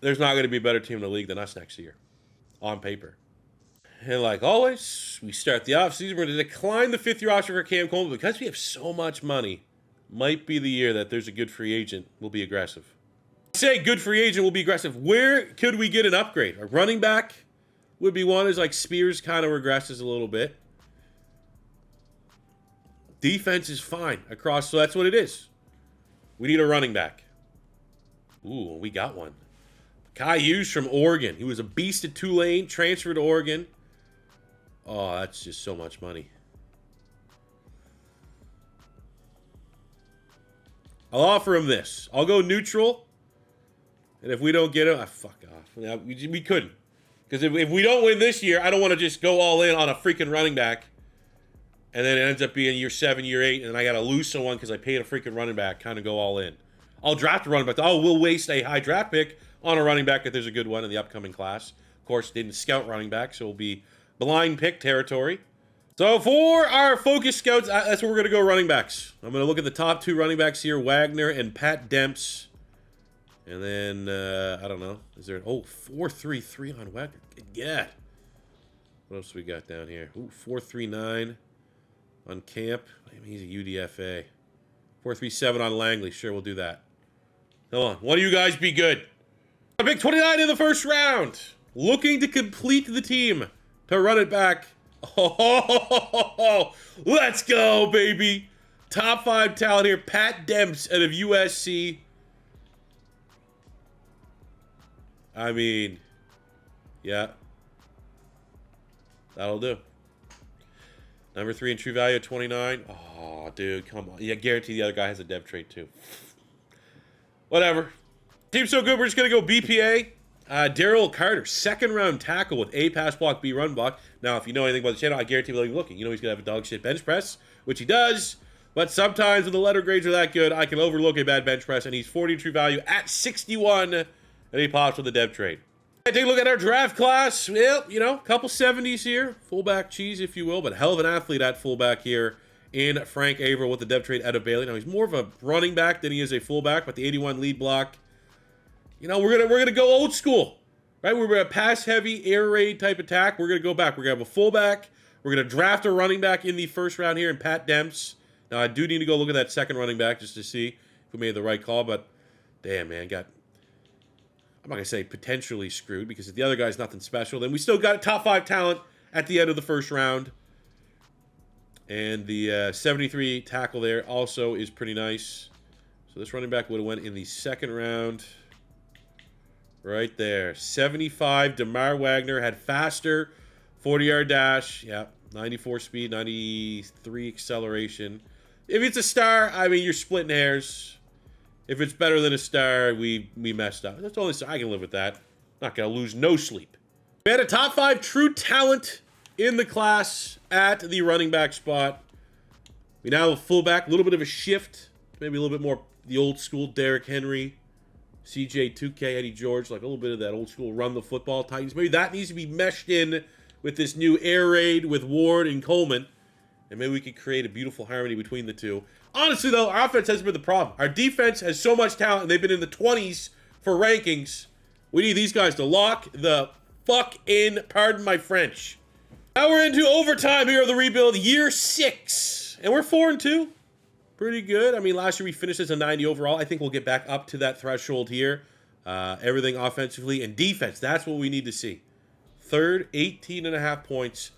A: there's not going to be a better team in the league than us next year, on paper. And like always, we start the offseason. We're going to decline the 5th-year option for Cam Coleman because we have so much money. Might be the year that there's a good free agent. We'll be aggressive. I say good free agent will be aggressive. Where could we get an upgrade? A running back would be one. Is like Spears kind of regresses a little bit. Defense is fine across, so that's what it is. We need a running back. Ooh, we got one. Kai Hughes from Oregon. He was a beast at Tulane, transferred to Oregon. Oh, that's just so much money. I'll offer him this. I'll go neutral. And if we don't get him, fuck off. We couldn't. Because if we don't win this year, I don't want to just go all in on a freaking running back. And then it ends up being year 7, year 8, and I got to lose someone because I paid a freaking running back, kind of go all in. I'll draft a running back. Oh, we'll waste a high draft pick on a running back if there's a good one in the upcoming class. Of course, didn't scout running back, so it'll be blind pick territory. So for our focus scouts, that's where we're going to go running backs. I'm going to look at the top 2 running backs here, Wagner and Pat Demps. And then, I don't know. Is there an, 4-3-3 on Wagner? Yeah. What else we got down here? 4-3-9. On Camp. I mean, he's a UDFA. 4-3-7 on Langley. Sure, we'll do that. Come on. One of you guys be good. I picked 29 in the first round. Looking to complete the team. To run it back. Oh, let's go, baby. Top 5 talent here. Pat Demps out of USC. I mean, yeah. That'll do. Number 3 in true value at 29. Oh, dude, come on. Yeah, guarantee the other guy has a dev trait too. Whatever. Team's so good, we're just going to go BPA. Daryl Carter, 2nd round tackle with A pass block, B run block. Now, if you know anything about the channel, I guarantee without even looking, you know he's going to have a dog shit bench press, which he does. But sometimes when the letter grades are that good, I can overlook a bad bench press, and he's 40 in true value at 61, and he pops with a dev trait. Take a look at our draft class. Well, you know, a couple 70s here. Fullback cheese, if you will, but hell of an athlete at fullback here in Frank Averill with the dev trade out of Bailey. Now, he's more of a running back than he is a fullback, but the 81 lead block. You know, we're gonna go old school, right? We're a pass-heavy, air raid type attack. We're going to go back. We're going to have a fullback. We're going to draft a running back in the first round here in Pat Demps. Now, I do need to go look at that second running back just to see if we made the right call, but damn, man, I'm not going to say potentially screwed because if the other guy's nothing special, then we still got a top 5 talent at the end of the first round. And the 73 tackle there also is pretty nice. So this running back would have went in the second round. Right there. 75, DeMar Wagner had faster 40-yard dash. Yep, 94 speed, 93 acceleration. If it's a star, I mean, you're splitting hairs. If it's better than a star, we messed up. That's only I can live with that. Not going to lose no sleep. We had a top 5 true talent in the class at the running back spot. We now have a fullback, a little bit of a shift. Maybe a little bit more the old school Derrick Henry, CJ 2K, Eddie George, like a little bit of that old school run the football Titans. Maybe that needs to be meshed in with this new air raid with Ward and Coleman. And maybe we could create a beautiful harmony between the two. Honestly, though, our offense hasn't been the problem. Our defense has so much talent, and they've been in the 20s for rankings. We need these guys to lock the fuck in, pardon my French. Now we're into overtime here of the rebuild, year 6. And we're 4-2. Pretty good. I mean, last year we finished as a 90 overall. I think we'll get back up to that threshold here. Everything offensively and defense. That's what we need to see. Third, 18.5 points.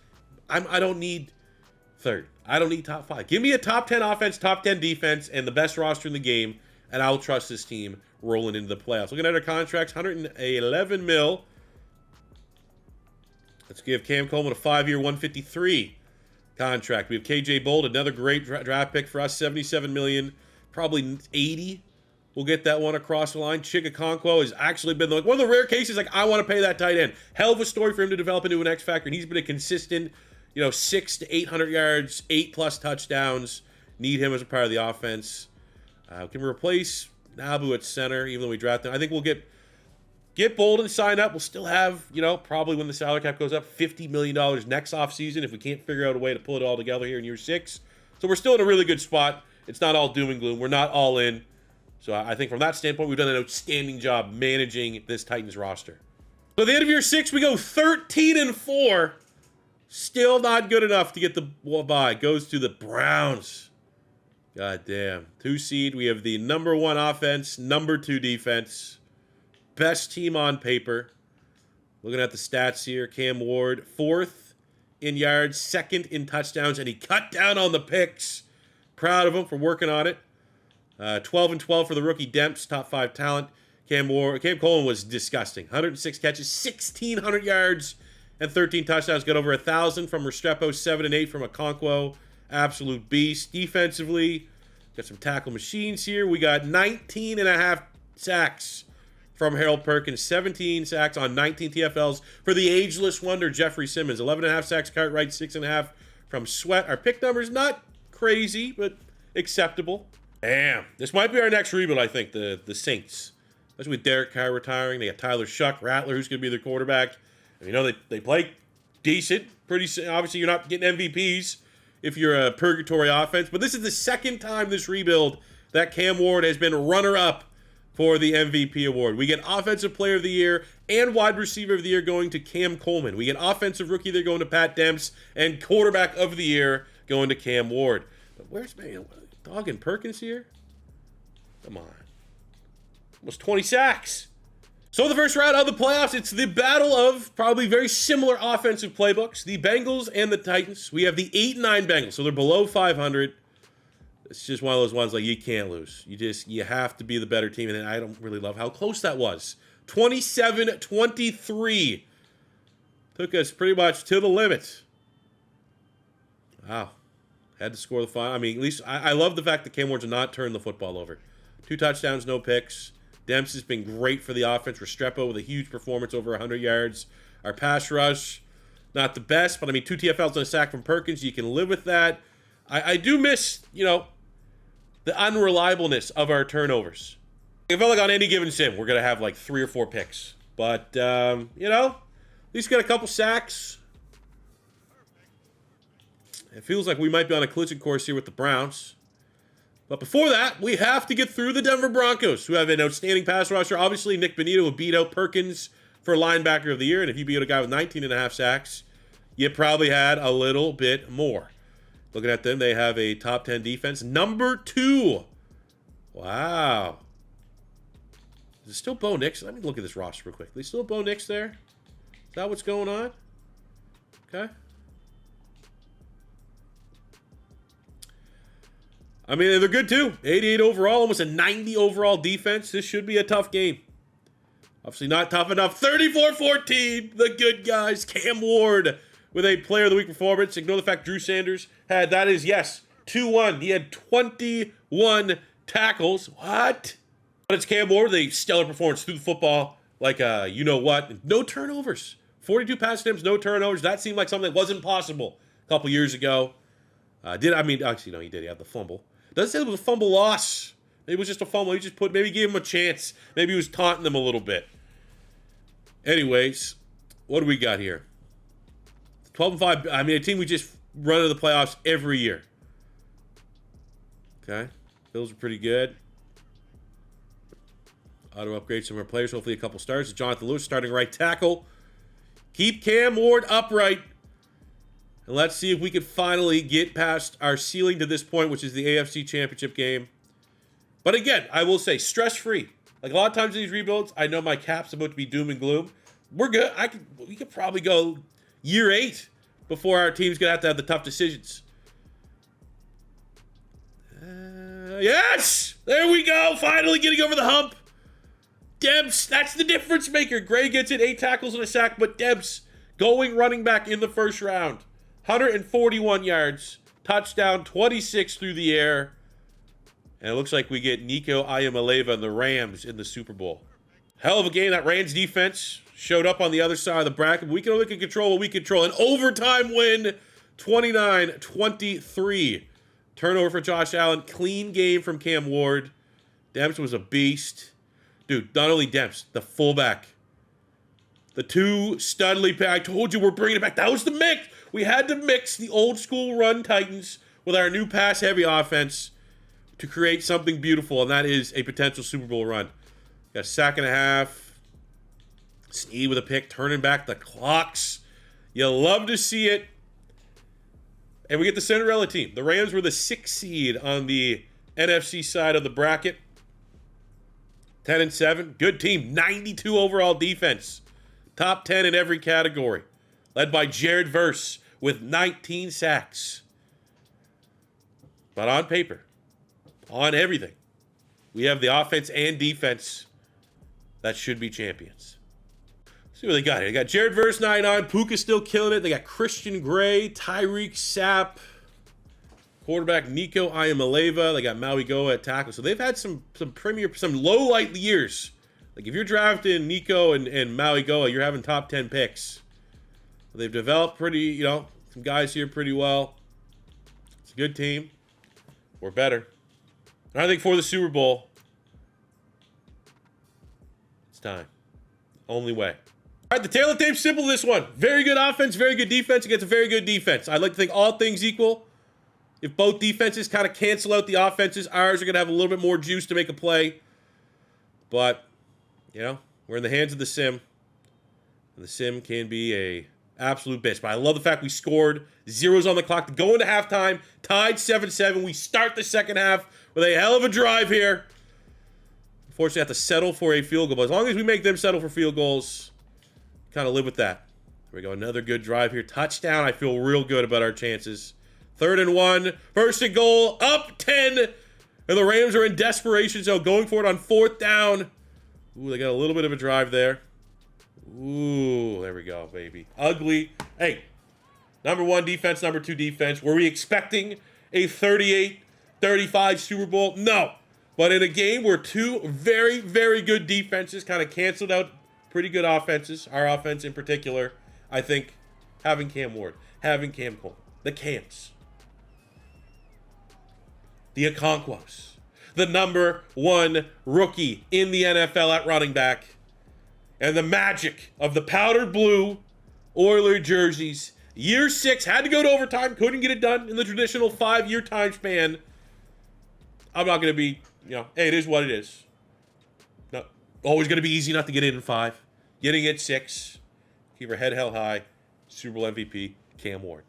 A: I don't need third. I don't need top 5. Give me a top 10 offense, top 10 defense, and the best roster in the game, and I'll trust this team rolling into the playoffs. Looking at our contracts, $111 million. Let's give Cam Coleman a 5-year, 153 contract. We have KJ Bold, another great draft pick for us, 77 million, probably 80. We'll get that one across the line. Chigakonkwo has actually been one of the rare cases, like, I want to pay that tight end. Hell of a story for him to develop into an X factor, and he's been a consistent, 600 to 800 yards, 8+ touchdowns. Need him as a part of the offense. Can we replace Nabu at center, even though we draft him? I think we'll get Bolden signed up. We'll still have, probably when the salary cap goes up, $50 million next offseason if we can't figure out a way to pull it all together here in year 6. So we're still in a really good spot. It's not all doom and gloom. We're not all in. So I think from that standpoint, we've done an outstanding job managing this Titans roster. So at the end of year 6, we go 13-4. Still not good enough to get the bye. Goes to the Browns. God damn. 2 seed. We have the number 1 offense, number 2 defense. Best team on paper. Looking at the stats here, Cam Ward, 4th in yards, 2nd in touchdowns, and he cut down on the picks. Proud of him for working on it. 12-12 for the rookie Demps, top 5 talent. Cam Coleman was disgusting. 106 catches, 1,600 yards, and 13 touchdowns. Got over 1,000 from Restrepo, 7-8 from Okonkwo. Absolute beast. Defensively, got some tackle machines here. We got 19.5 sacks from Harold Perkins, 17 sacks on 19 TFLs for the ageless wonder Jeffrey Simmons. 11.5 sacks Cartwright, 6.5 from Sweat. Our pick numbers not crazy, but acceptable. Damn. This might be our next rebuild, I think, the Saints. Especially with Derek Carr retiring. They got Tyler Shuck, Rattler, who's going to be their quarterback. And they play decent. Obviously, you're not getting MVPs if you're a purgatory offense. But this is the second time this rebuild that Cam Ward has been runner-up for the MVP award. We get Offensive Player of the Year and Wide Receiver of the Year going to Cam Coleman. We get Offensive Rookie of the Year going to Pat Demps, and Quarterback of the Year going to Cam Ward. But where's Dog and Perkins here? Come on. Almost 20 sacks. So the first round of the playoffs, it's the battle of probably very similar offensive playbooks. The Bengals and the Titans. We have the 8-9 Bengals, so they're below 500. It's just one of those ones like you can't lose. You have to be the better team, and I don't really love how close that was. 27-23. Took us pretty much to the limit. Wow. Had to score the final. I mean, at least I love the fact that Cam Ward's not turned the football over. 2 touchdowns, no picks. Demps has been great for the offense. Restrepo with a huge performance, over 100 yards. Our pass rush, not the best, but I mean, 2 TFLs and a sack from Perkins. You can live with that. I do miss, the unreliableness of our turnovers. I felt like on any given sim, we're going to have like 3 or 4 picks. But, at least got a couple sacks. It feels like we might be on a collision course here with the Browns. But before that, we have to get through the Denver Broncos, who have an outstanding pass rusher. Obviously, Nick Bonito will beat out Perkins for linebacker of the year. And if you beat a guy with 19.5 sacks, you probably had a little bit more. Looking at them, they have a top 10 defense. Number 2. Wow. Is it still Bo Nix? Let me look at this roster real quick. Is still Bo Nix there? Is that what's going on? Okay. I mean, they're good too. 88 overall, almost a 90 overall defense. This should be a tough game. Obviously not tough enough. 34-14, the good guys. Cam Ward with a Player of the Week performance. Ignore the fact Drew Sanders had, that is, yes, 2-1. He had 21 tackles. What? But it's Cam Ward with a stellar performance through the football. Like, you-know-what. No turnovers. 42 pass attempts, no turnovers. That seemed like something that wasn't possible a couple years ago. Actually, no, he did. He had the fumble. Doesn't say it was a fumble loss. Maybe it was just a fumble. Maybe gave him a chance. Maybe he was taunting them a little bit. Anyways, what do we got here? 12-5. I mean, a team we just run into the playoffs every year. Okay. Bills are pretty good. Auto upgrade some of our players. Hopefully a couple stars. Jonathan Lewis starting right tackle. Keep Cam Ward upright. And let's see if we can finally get past our ceiling to this point, which is the AFC Championship game. But again, I will say, stress-free. Like a lot of times in these rebuilds, I know my cap's about to be doom and gloom. We're good. We could probably go year 8 before our team's going to have the tough decisions. Yes! There we go! Finally getting over the hump. Debs, that's the difference maker. Gray gets it, 8 tackles and a sack, but Debs Going running back in the first round. 141 yards. Touchdown, 26 through the air. And it looks like we get Nico Iamaleava and the Rams in the Super Bowl. Hell of a game. That Rams defense showed up on the other side of the bracket. We can only control what we control. An overtime win, 29-23. Turnover for Josh Allen. Clean game from Cam Ward. Demps was a beast. Dude, not only Demps, the fullback. The two Studley pack. I told you we're bringing it back. That was the mix. We had to mix the old school run Titans with our new pass heavy offense to create something beautiful, and that is a potential Super Bowl run. Got a sack and a half. Sneed with a pick, turning back the clocks. You love to see it. And we get the Cinderella team. The Rams were the 6th seed on the NFC side of the bracket. 10-7. Good team. 92 overall defense. Top 10 in every category. Led by Jared Verse with 19 sacks. But on paper, on everything, we have the offense and defense that should be champions. Let's see what they got here. They got Jared Verse 99. Puka's still killing it. They got Christian Gray, Tyreek Sapp, quarterback Nico Iamaleava. They got Maui Goa at tackle. So they've had some low light years. Like if you're drafting Nico and Maui Goa, you're having top 10 picks. They've developed pretty, some guys here pretty well. It's a good team. We're better. And I think for the Super Bowl, it's time. Only way. All right, the tale of tape's simple this one. Very good offense, very good defense against a very good defense. I'd like to think all things equal. If both defenses kind of cancel out the offenses, ours are going to have a little bit more juice to make a play. But, we're in the hands of the sim. And the sim can be a absolute bitch. But I love the fact we scored. Zeros on the clock to go into halftime. Tied 7-7. We start the second half with a hell of a drive here. Unfortunately, have to settle for a field goal. But as long as we make them settle for field goals, kind of live with that. Here we go. Another good drive here. Touchdown. I feel real good about our chances. 3rd and 1. First and goal. Up 10. And the Rams are in desperation. So going for it on 4th down. Ooh, they got a little bit of a drive there. Ooh, there we go, baby. Ugly. Hey, number 1 defense, number 2 defense. Were we expecting a 38-35 Super Bowl? No. But in a game where 2 very, very good defenses kind of canceled out pretty good offenses, our offense in particular, I think having Cam Ward, having Cam Cole, the Cams, the Okonkwas, the number 1 rookie in the NFL at running back, and the magic of the powdered blue Oiler jerseys. Year 6, had to go to overtime, couldn't get it done in the traditional 5-year time span. I'm not going to be, hey, it is what it is. Not always going to be easy not to get in 5. Getting it 6. Keep our head held high. Super Bowl MVP, Cam Ward.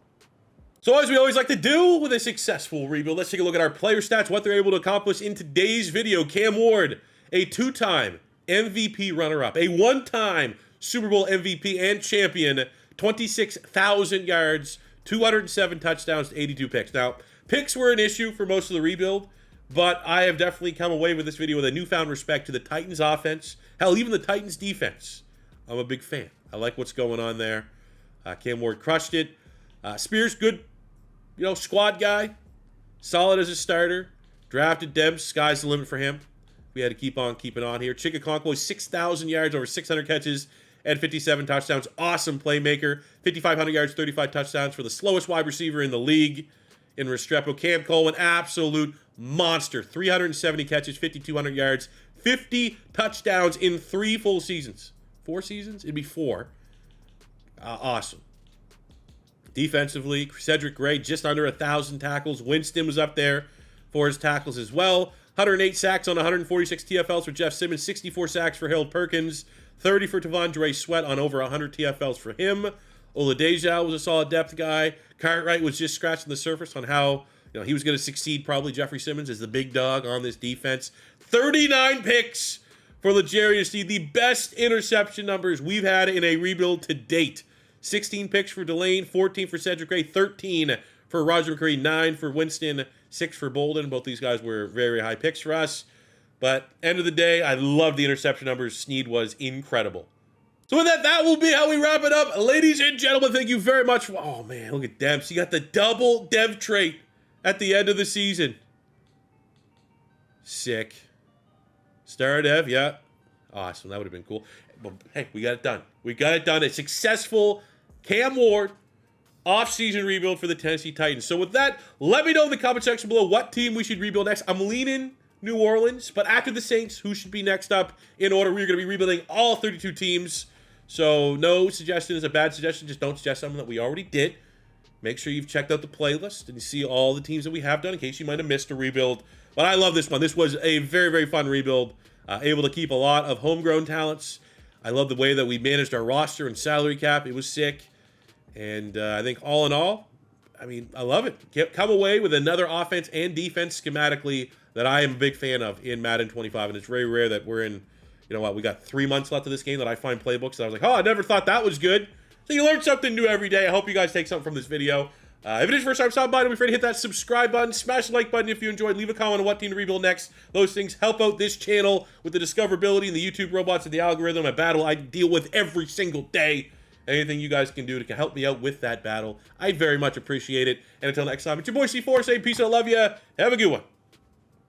A: So as we always like to do with a successful rebuild, let's take a look at our player stats, what they're able to accomplish in today's video. Cam Ward, a 2-time MVP runner-up, a 1-time Super Bowl MVP and champion, 26,000 yards, 207 touchdowns, 82 picks. Now, picks were an issue for most of the rebuild, but I have definitely come away with this video with a newfound respect to the Titans offense. Hell, even the Titans defense. I'm a big fan. I like what's going on there. Cam Ward crushed it. Spears, good, squad guy. Solid as a starter. Drafted Debs. Sky's the limit for him. We had to keep on keeping on here. Chika Okonkwo, 6,000 yards, over 600 catches, and 57 touchdowns. Awesome playmaker. 5,500 yards, 35 touchdowns for the slowest wide receiver in the league in Restrepo. Cam Cole, an absolute monster. 370 catches, 5,200 yards, 50 touchdowns in 3 full seasons. 4 seasons? It'd be 4. Awesome. Defensively, Cedric Gray, just under 1,000 tackles. Winston was up there for his tackles as well. 108 sacks on 146 TFLs for Jeff Simmons. 64 sacks for Harold Perkins. 30 for Tavondre Sweat on over 100 TFLs for him. Oladeja was a solid depth guy. Cartwright was just scratching the surface on how he was going to succeed, probably Jeffrey Simmons as the big dog on this defense. 39 picks for L'Jarius Sneed, the best interception numbers we've had in a rebuild to date. 16 picks for Delane, 14 for Cedric Gray, 13 for Roger McCreary, 9 for Winston, 6 for Bolden. Both these guys were very high picks for us. But end of the day, I love the interception numbers. Sneed was incredible. So with that, that will be how we wrap it up. Ladies and gentlemen, thank you very much. Oh, man, look at Debs. He got the double dev trait at the end of the season. Sick. Star Dev, yeah. Awesome, that would have been cool. But hey, we got it done. We got it done. A successful Cam Ward off-season rebuild for the Tennessee Titans. So with that, let me know in the comment section below what team we should rebuild next. I'm leaning New Orleans, but after the Saints, who should be next up in order? We're going to be rebuilding all 32 teams. So no suggestion is a bad suggestion. Just don't suggest something that we already did. Make sure you've checked out the playlist and you see all the teams that we have done in case you might have missed a rebuild. But I love this one. This was a very, very fun rebuild. Able to keep a lot of homegrown talents. I love the way that we managed our roster and salary cap. It was sick. And I think all in all, I mean, I love it. Come away with another offense and defense schematically that I am a big fan of in Madden 25. And it's very rare that we're in, you know what, we got 3 months left of this game that I find playbooks that I was like, oh, I never thought that was good. So you learn something new every day. I hope you guys take something from this video. If it is your first time stopping by, don't be afraid to hit that subscribe button. Smash the like button if you enjoyed. Leave a comment on what team to rebuild next. Those things help out this channel with the discoverability and the YouTube robots and the algorithm, a battle I deal with every single day. Anything you guys can do to help me out with that battle, I very much appreciate it. And until next time, it's your boy C4 saying peace out, love ya. Have a good one.